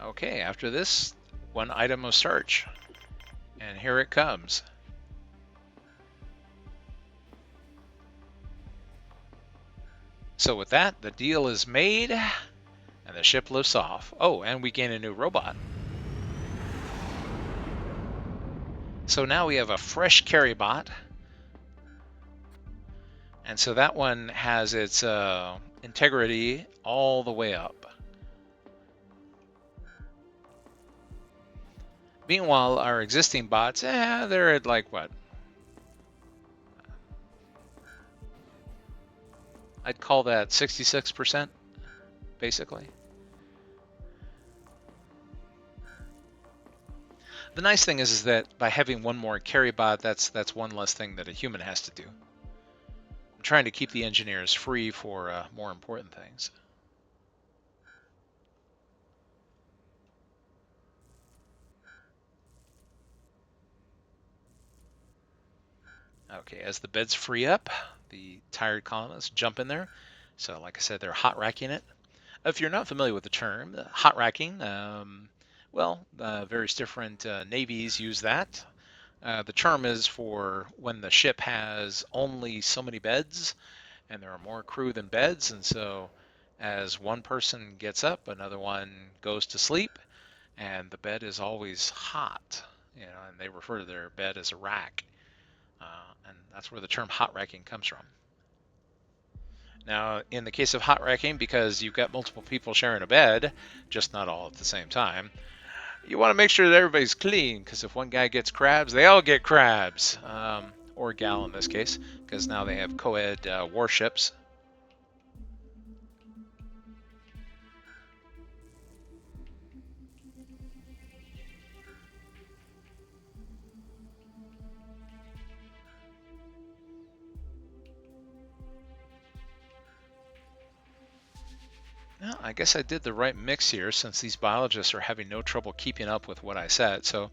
A: Okay, after this, 1 item of starch. And here it comes. So with that, the deal is made, and the ship lifts off. Oh, and we gain a new robot. So now we have a fresh carry bot. And so that one has its integrity all the way up. Meanwhile, our existing bots, they're at like what? I'd call that 66%, basically. The nice thing is that by having 1 more carry bot, that's 1 less thing that a human has to do. I'm trying to keep the engineers free for more important things. Okay, as the beds free up, the tired colonists jump in there. So like I said, they're hot racking it. If you're not familiar with the term, hot racking, various different navies use that. The term is for when the ship has only so many beds and there are more crew than beds, and so as one person gets up, another one goes to sleep, and the bed is always hot, you know, and they refer to their bed as a rack. And that's where the term hot racking comes from. Now, in the case of hot racking, because you've got multiple people sharing a bed, just not all at the same time, you want to make sure that everybody's clean, because if one guy gets crabs, they all get crabs. Or gal in this case, because now they have co-ed warships. Well, I guess I did the right mix here since these biologists are having no trouble keeping up with what I said. So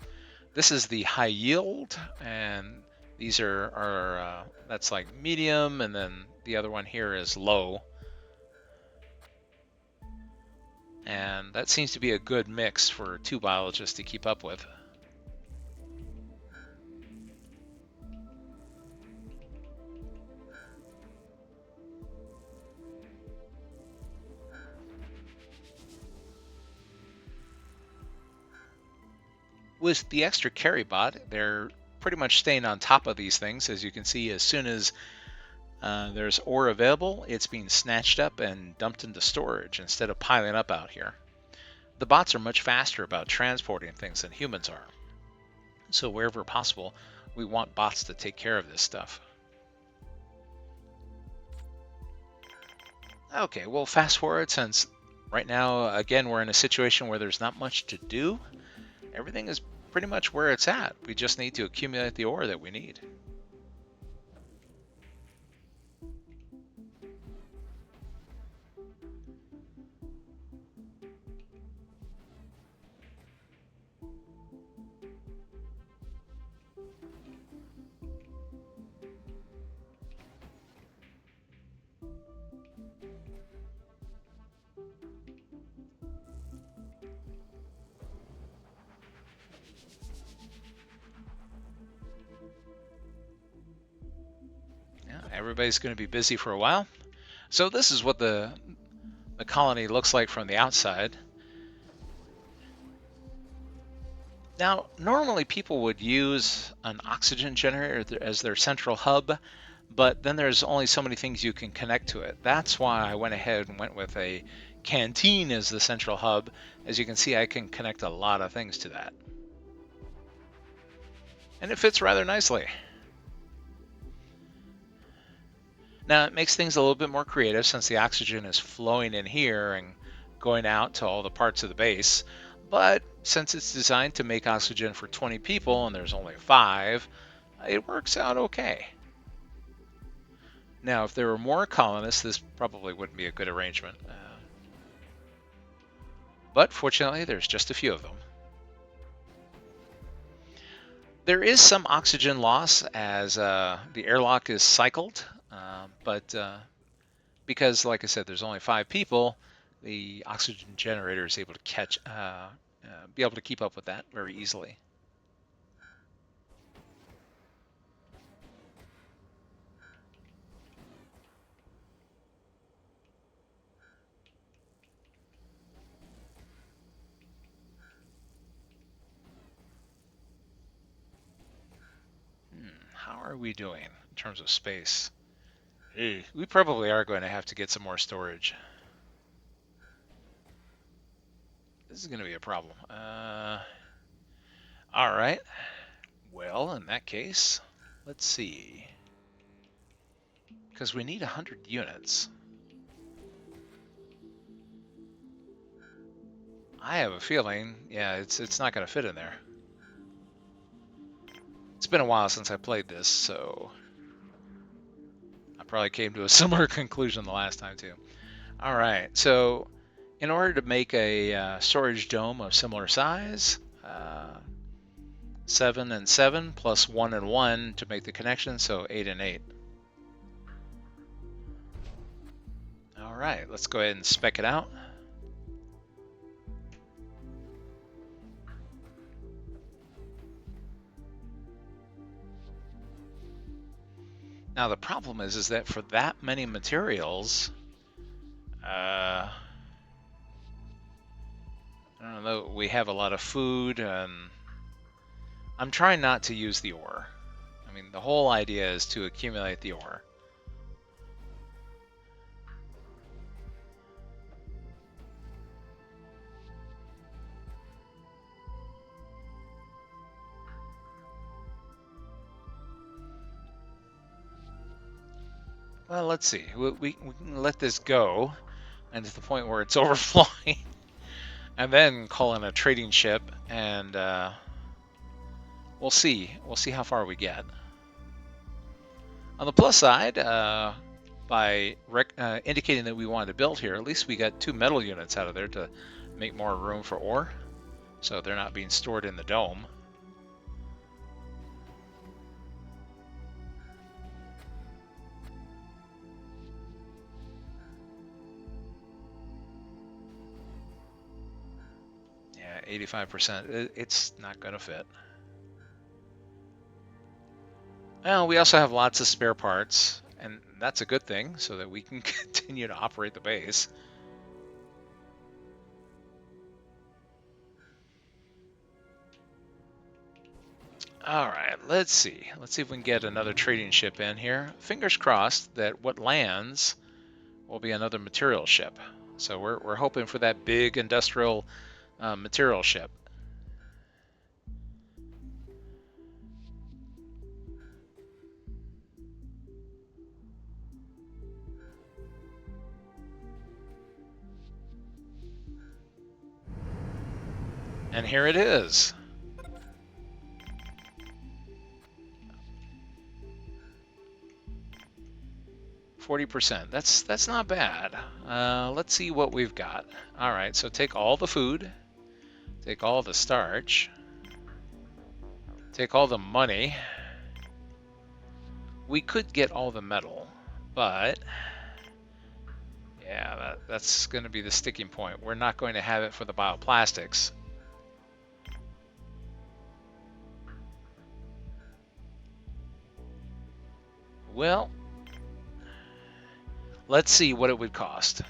A: this is the high yield, and these are that's like medium, and then the other one here is low. And that seems to be a good mix for 2 biologists to keep up with. With the extra carry bot, they're pretty much staying on top of these things. As you can see, as soon as there's ore available, it's being snatched up and dumped into storage instead of piling up out here. The bots are much faster about transporting things than humans are. So wherever possible, we want bots to take care of this stuff. Okay, well, fast forward, since right now, again, we're in a situation where there's not much to do. everything is pretty much where it's at. We just need to accumulate the ore that we need. Everybody's going to be busy for a while. So this is what the colony looks like from the outside. Now, normally people would use an oxygen generator as their central hub, but then there's only so many things you can connect to it. That's why I went ahead and went with a canteen as the central hub. As you can see, I can connect a lot of things to that. And it fits rather nicely. Now, it makes things a little bit more creative since the oxygen is flowing in here and going out to all the parts of the base. But since it's designed to make oxygen for 20 people and there's only 5, it works out okay. Now, if there were more colonists, this probably wouldn't be a good arrangement. But fortunately, there's just a few of them. There is some oxygen loss as the airlock is cycled, but because, like I said, there's only 5 people, the oxygen generator is able to be able to keep up with that very easily. How are we doing in terms of space? We probably are going to have to get some more storage. This is going to be a problem. All right. Well, in that case, let's see. Because we need 100 units. I have a feeling, yeah, it's not going to fit in there. It's been a while since I played this, so I probably came to a similar conclusion the last time too. All right, so in order to make a storage dome of similar size, 7 and 7 plus 1 and 1 to make the connection, so 8 and 8. All right, let's go ahead and spec it out. Now the problem is that for that many materials, I don't know, we have a lot of food, and I'm trying not to use the ore. I mean, the whole idea is to accumulate the ore. Well, let's see. We can let this go, and to the point where it's overflowing, and then call in a trading ship, and we'll see. We'll see how far we get. On the plus side, by indicating that we wanted to build here, at least we got 2 metal units out of there to make more room for ore, so they're not being stored in the dome. Yeah, 85%. It's not going to fit. Well, we also have lots of spare parts, and that's a good thing, so that we can continue to operate the base. All right, let's see. Let's see if we can get another trading ship in here. Fingers crossed that what lands will be another material ship. So we're hoping for that big industrial material ship. And here it is. 40%. That's not bad. Let's see what we've got. All right, so take all the food, take all the starch, take all the money. We could get all the metal, but yeah, that's going to be the sticking point. We're not going to have it for the bioplastics. Well, let's see what it would cost.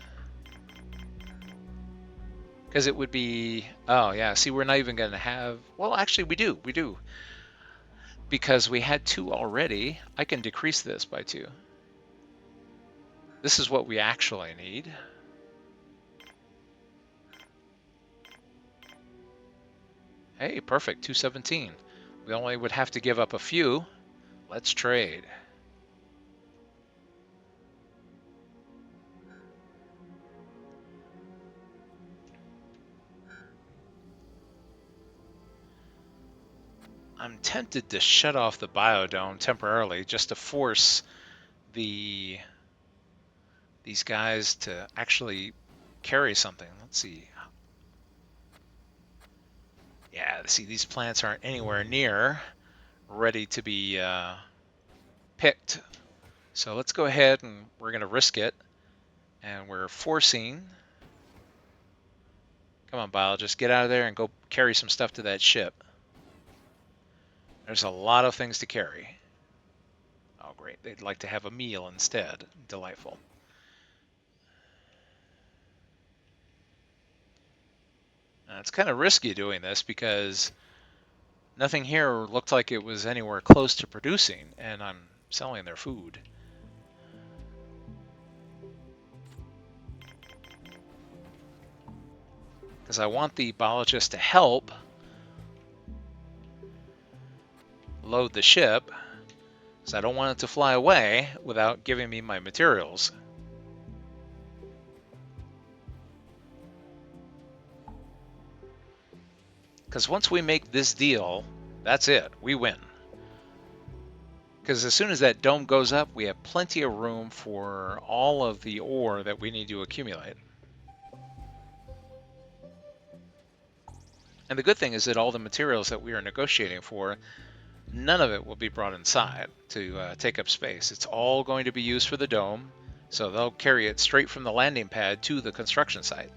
A: Because it would be, oh yeah, see, we're not even going to have, well, actually we do. Because we had 2 already, I can decrease this by 2. This is what we actually need. Hey, perfect, 217. We only would have to give up a few. Let's trade. I'm tempted to shut off the biodome temporarily just to force these guys to actually carry something. Let's see. Yeah, see, these plants aren't anywhere near ready to be picked. So let's go ahead and we're going to risk it. And we're forcing... Come on, biologist, get out of there and go carry some stuff to that ship. There's a lot of things to carry. Oh, great. They'd like to have a meal instead. Delightful. It's kind of risky doing this because nothing here looked like it was anywhere close to producing, and I'm selling their food. Because I want the biologist to help load the ship, because I don't want it to fly away without giving me my materials. Because once we make this deal, that's it. We win. Because as soon as that dome goes up, we have plenty of room for all of the ore that we need to accumulate. And the good thing is that all the materials that we are negotiating for, none of it will be brought inside to take up space. It's all going to be used for the dome, so they'll carry it straight from the landing pad to the construction site.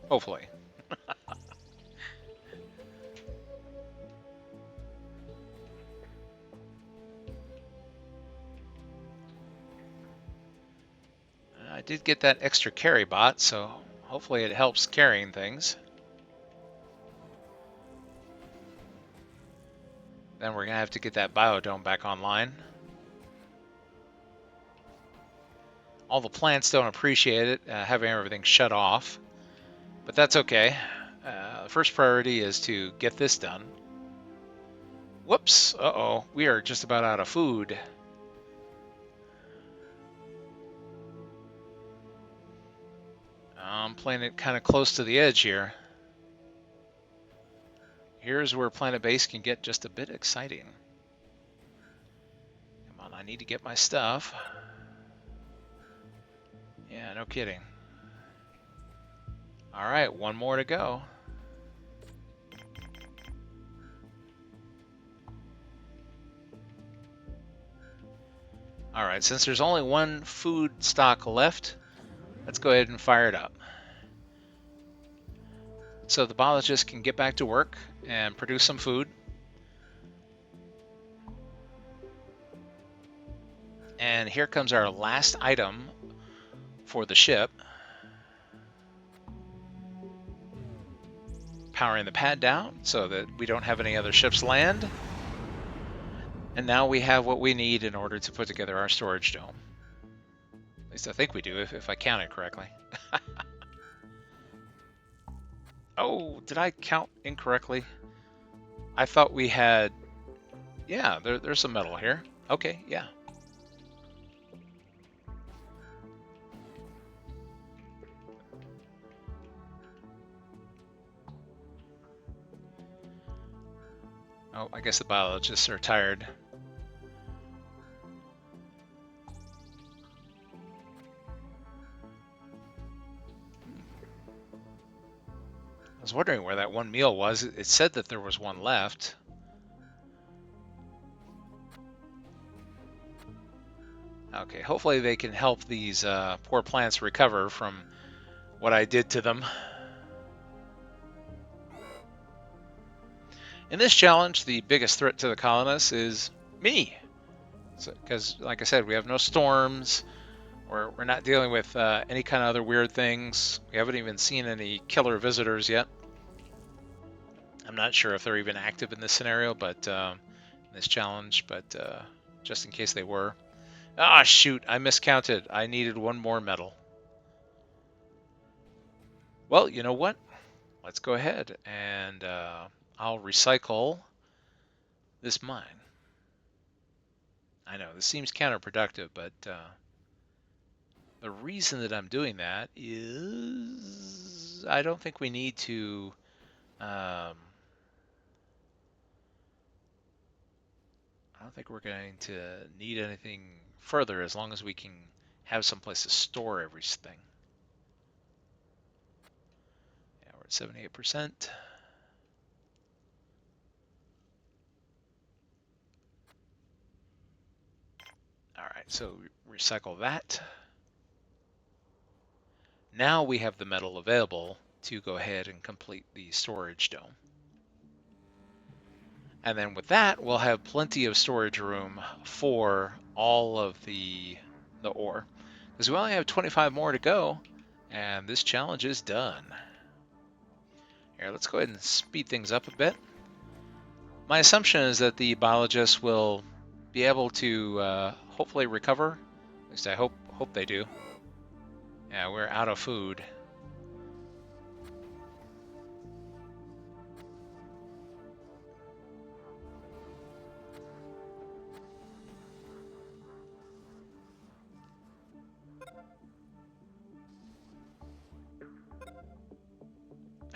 A: Hopefully. I did get that extra carry bot, so hopefully it helps carrying things. Then we're going to have to get that biodome back online. All the plants don't appreciate it, having everything shut off. But that's okay. The first priority is to get this done. Whoops! Uh-oh. We are just about out of food. I'm playing it kind of close to the edge here. Here's where Planetbase can get just a bit exciting. Come on, I need to get my stuff. Yeah, no kidding. Alright, one more to go. Alright, since there's only one food stock left, let's go ahead and fire it up. So the biologist can get back to work and produce some food. And here comes our last item for the ship. Powering the pad down so that we don't have any other ships land. And now we have what we need in order to put together our storage dome. At least I think we do, if I counted correctly. Oh, did I count incorrectly? I thought we had... Yeah, there's some metal here. Okay, yeah. Oh, I guess the biologists are tired. was wondering where that one meal was. It said that there was one left. Okay, hopefully they can help these poor plants recover from what I did to them. In this challenge, the biggest threat to the colonists is me. Because, like I said, we have no storms. We're not dealing with any kind of other weird things. We haven't even seen any killer visitors yet. I'm not sure if they're even active in this scenario, but in this challenge, but just in case they were. Ah, shoot, I miscounted. I needed one more metal. Well, you know what? Let's go ahead and I'll recycle this mine. I know, this seems counterproductive, but the reason that I'm doing that is I don't think we need to I don't think we're going to need anything further as long as we can have some place to store everything. Yeah, we're at 78%. All right, so recycle that. Now we have the metal available to go ahead and complete the storage dome. And then with that, we'll have plenty of storage room for all of the ore. Because we only have 25 more to go, and this challenge is done. Here, let's go ahead and speed things up a bit. My assumption is that the biologists will be able to hopefully recover. At least I hope they do. Yeah, we're out of food.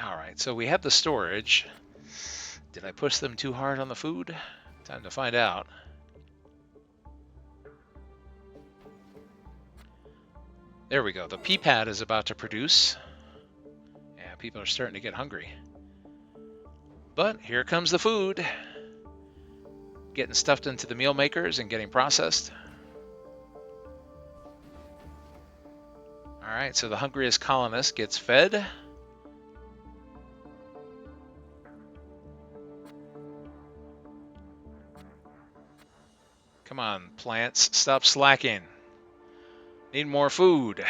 A: All right, so we have the storage. Did I push them too hard on the food? Time to find out. There we go. The pea pad is about to produce. Yeah, people are starting to get hungry. But here comes the food. Getting stuffed into the meal makers and getting processed. All right, so the hungriest colonist gets fed. Come on, plants, stop slacking. Need more food.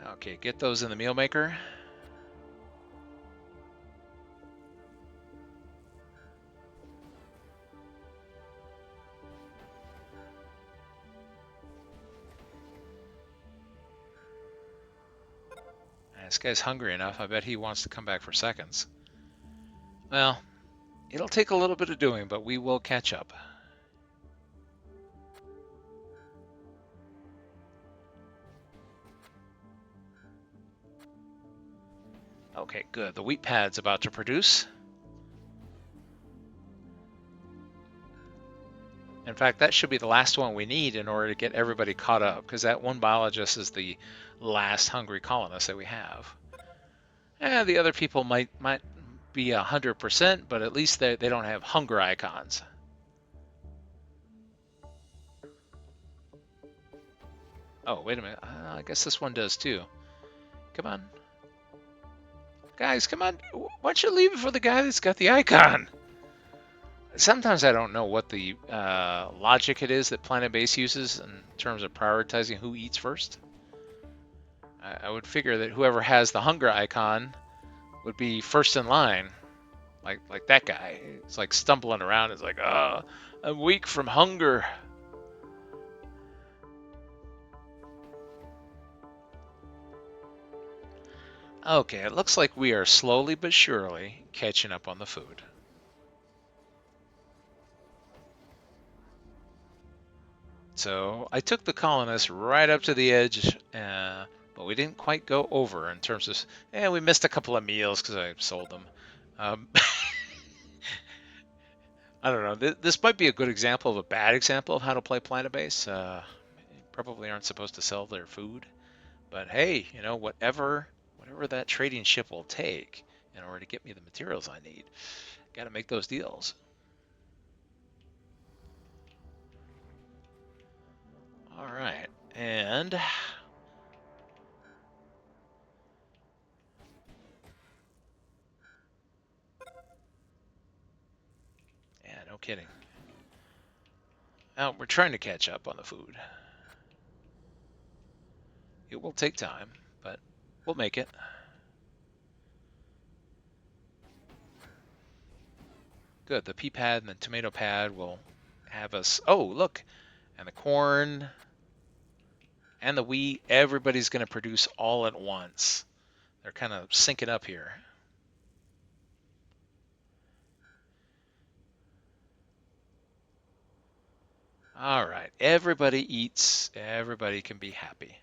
A: Okay, get those in the meal maker. This guy's hungry enough. I bet he wants to come back for seconds. Well, it'll take a little bit of doing, but we will catch up. Okay, good. The wheat pad's about to produce. In fact, that should be the last one we need in order to get everybody caught up, because that one biologist is the last hungry colonist that we have. And the other people might be 100%, but at least they don't have hunger icons. Oh, wait a minute. I guess this one does too. Come on. Guys, come on. Why don't you leave it for the guy that's got the icon? Sometimes I don't know what the logic it is that Planetbase uses in terms of prioritizing who eats first. I would figure that whoever has the hunger icon would be first in line. Like that guy. It's like stumbling around. It's like, oh, I'm weak from hunger. Okay, it looks like we are slowly but surely catching up on the food. So I took the colonists right up to the edge, but we didn't quite go over in terms of, we missed a couple of meals because I sold them. I don't know. This might be a good example of a bad example of how to play Planetbase. You probably aren't supposed to sell their food, but hey, whatever that trading ship will take in order to get me the materials I need, got to make those deals. All right, and yeah, no kidding. Now we're trying to catch up on the food. It will take time, but we'll make it. Good. The pea pad and the tomato pad will have us. Oh, look, and the corn and the wheat. Everybody's going to produce all at once. They're kind of syncing up here. All right. Everybody eats. Everybody can be happy.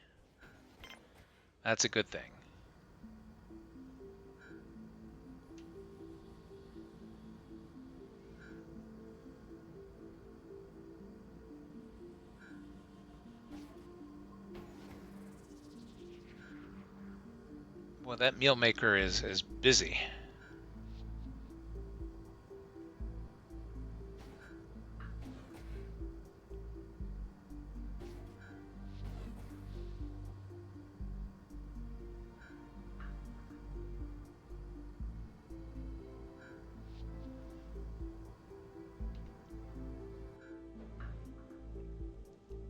A: That's a good thing. Well, that meal maker is busy.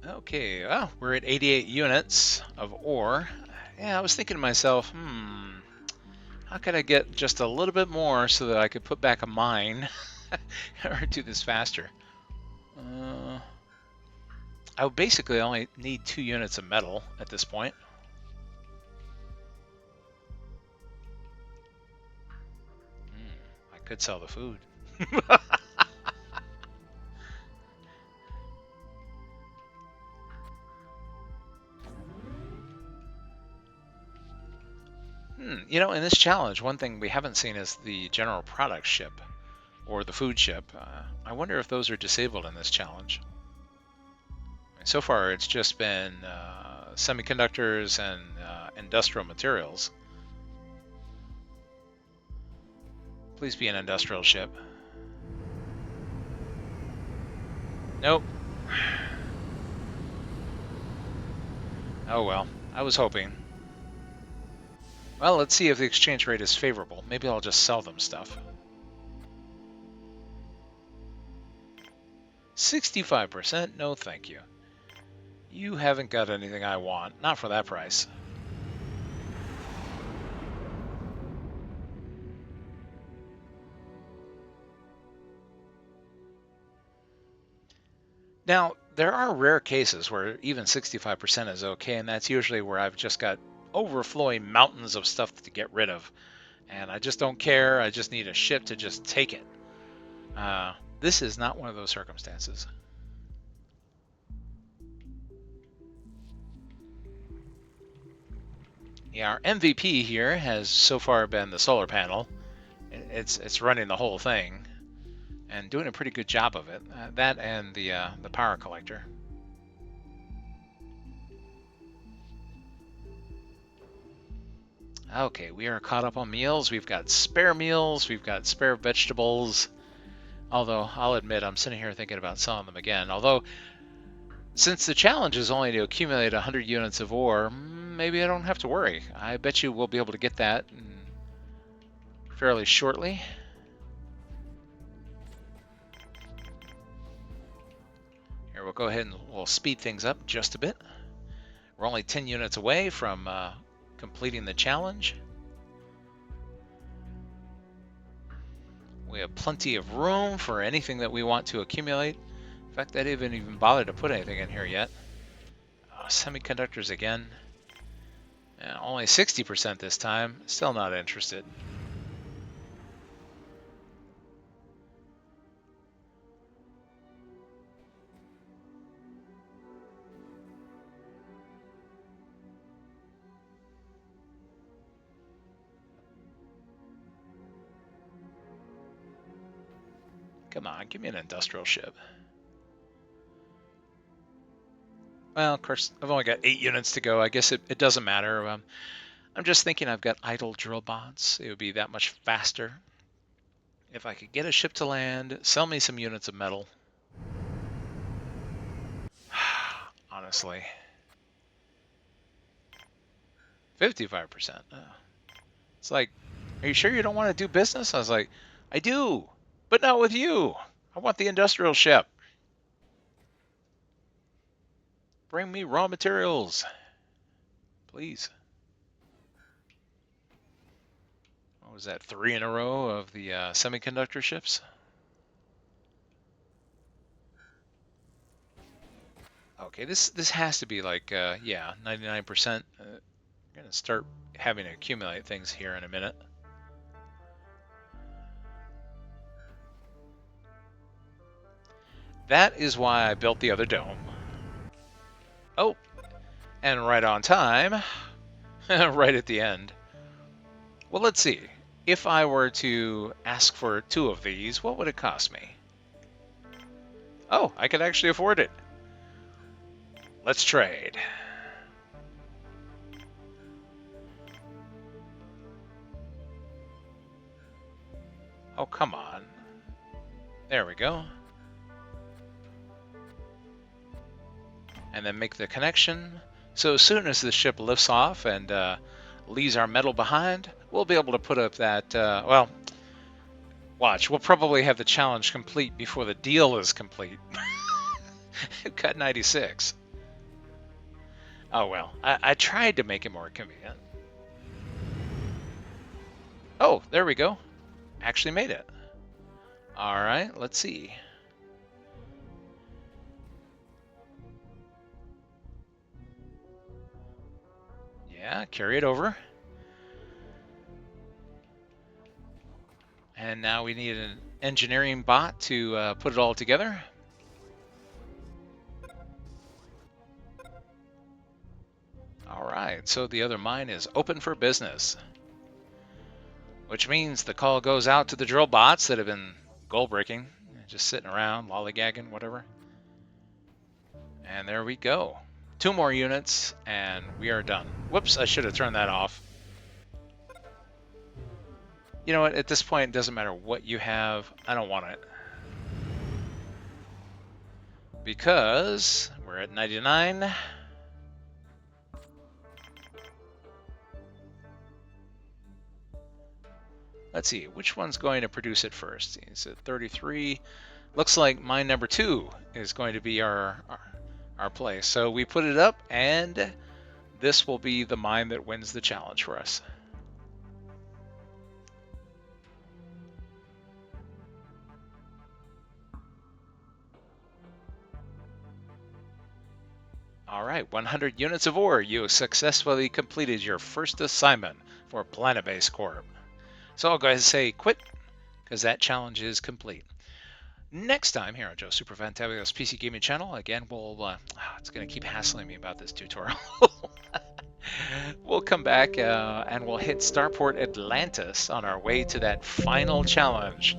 A: Okay, well, we're at 88 units of ore. Yeah, I was thinking to myself, how could I get just a little bit more so that I could put back a mine or do this faster? I would basically only need 2 units of metal at this point. I could sell the food. In this challenge, one thing we haven't seen is the general product ship or the food ship. I wonder if those are disabled in this challenge. So far, it's just been semiconductors and industrial materials. Please be an industrial ship. Nope. Oh well, I was hoping. Well, let's see if the exchange rate is favorable. Maybe I'll just sell them stuff. 65%? No, thank you. You haven't got anything I want. Not for that price. Now, there are rare cases where even 65% is okay, and that's usually where I've just got overflowing mountains of stuff to get rid of. And I just don't care. I just need a ship to just take it. This is not one of those circumstances. Yeah, our MVP here has so far been the solar panel. It's running the whole thing and doing a pretty good job of it. That and the power collector. Okay, we are caught up on meals. We've got spare meals. We've got spare vegetables. Although, I'll admit, I'm sitting here thinking about selling them again. Although, since the challenge is only to accumulate 100 units of ore, maybe I don't have to worry. I bet you we'll be able to get that fairly shortly. Here, we'll go ahead and we'll speed things up just a bit. We're only 10 units away from completing the challenge. We have plenty of room for anything that we want to accumulate. In fact, I didn't even bother to put anything in here yet. Semiconductors again. Only 60% this time. Still not interested. Come on, give me an industrial ship. Well, of course, I've only got 8 units to go. I guess it doesn't matter. I'm just thinking I've got idle drill bots. It would be that much faster if I could get a ship to land, sell me some units of metal. Honestly. 55%. It's like, are you sure you don't want to do business? I was like, I do, but not with you. I want the industrial ship. Bring me raw materials, please. What was that, 3 in a row of the semiconductor ships? Okay, this has to be like, yeah, 99%. I'm going to start having to accumulate things here in a minute. That is why I built the other dome. Oh, and right on time, right at the end. Well, let's see. If I were to ask for 2 of these, what would it cost me? Oh, I could actually afford it. Let's trade. Oh, come on. There we go. And then make the connection. So as soon as the ship lifts off and leaves our metal behind, we'll be able to put up that, well, watch, we'll probably have the challenge complete before the deal is complete. Cut 96. Oh well, I tried to make it more convenient. Oh, there we go. Actually made it. Alright, let's see. Yeah, carry it over. And now we need an engineering bot to put it all together. Alright, so the other mine is open for business. Which means the call goes out to the drill bots that have been goal breaking, just sitting around, lollygagging, whatever. And there we go. 2 more units, and we are done. Whoops, I should have turned that off. You know what, at this point, it doesn't matter what you have. I don't want it. Because we're at 99. Let's see, which one's going to produce it first? It's at 33. Looks like mine number 2 is going to be our place. So we put it up, and this will be the mine that wins the challenge for us. All right, 100 units of ore. You successfully completed your first assignment for Planetbase Corp. So I'll go ahead and say quit, because that challenge is complete. Next time here on Joe Super Fantabulous PC Gaming Channel, again, we'll, it's going to keep hassling me about this tutorial. We'll come back and we'll hit Starport Atlantis on our way to that final challenge.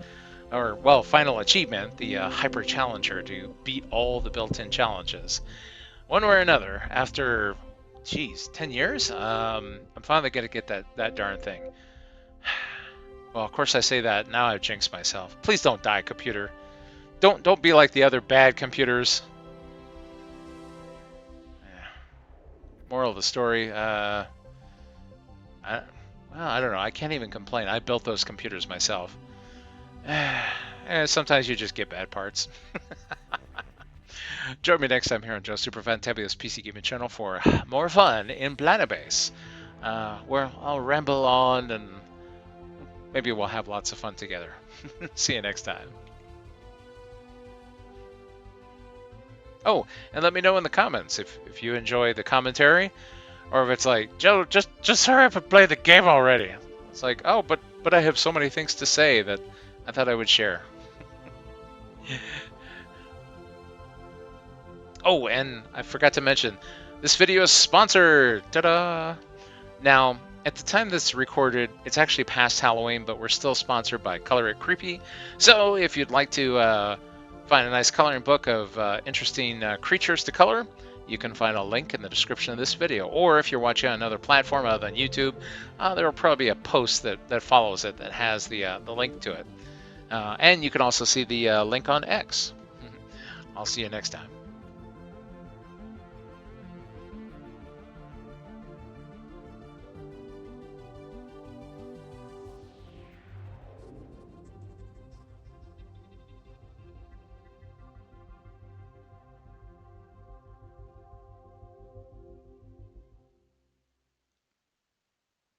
A: Or, well, final achievement, the Hyper Challenger, to beat all the built-in challenges. One way or another, after, geez, 10 years, I'm finally going to get that darn thing. Well, of course I say that, now I've jinxed myself. Please don't die, computer. Don't be like the other bad computers. Moral of the story, well, I don't know. I can't even complain. I built those computers myself. Sometimes you just get bad parts. Join me next time here on Joe Super Fantabulous PC Gaming Channel for more fun in Planetbase, where I'll ramble on and maybe we'll have lots of fun together. See you next time. Oh, and let me know in the comments if you enjoy the commentary, or if it's like, Joe, just hurry up and play the game already. It's like, oh, but I have so many things to say that I thought I would share. Oh, and I forgot to mention, this video is sponsored. Ta-da! Now, At the time this is recorded, it's actually past Halloween, but we're still sponsored by Color It Creepy. So if you'd like to find a nice coloring book of interesting creatures to color, you can find a link in the description of this video. Or if you're watching on another platform other than YouTube, there will probably be a post that follows it that has the link to it. And you can also see the link on X. I'll see you next time.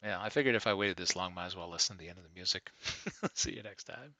A: Yeah, I figured if I waited this long, might as well listen to the end of the music. See you next time.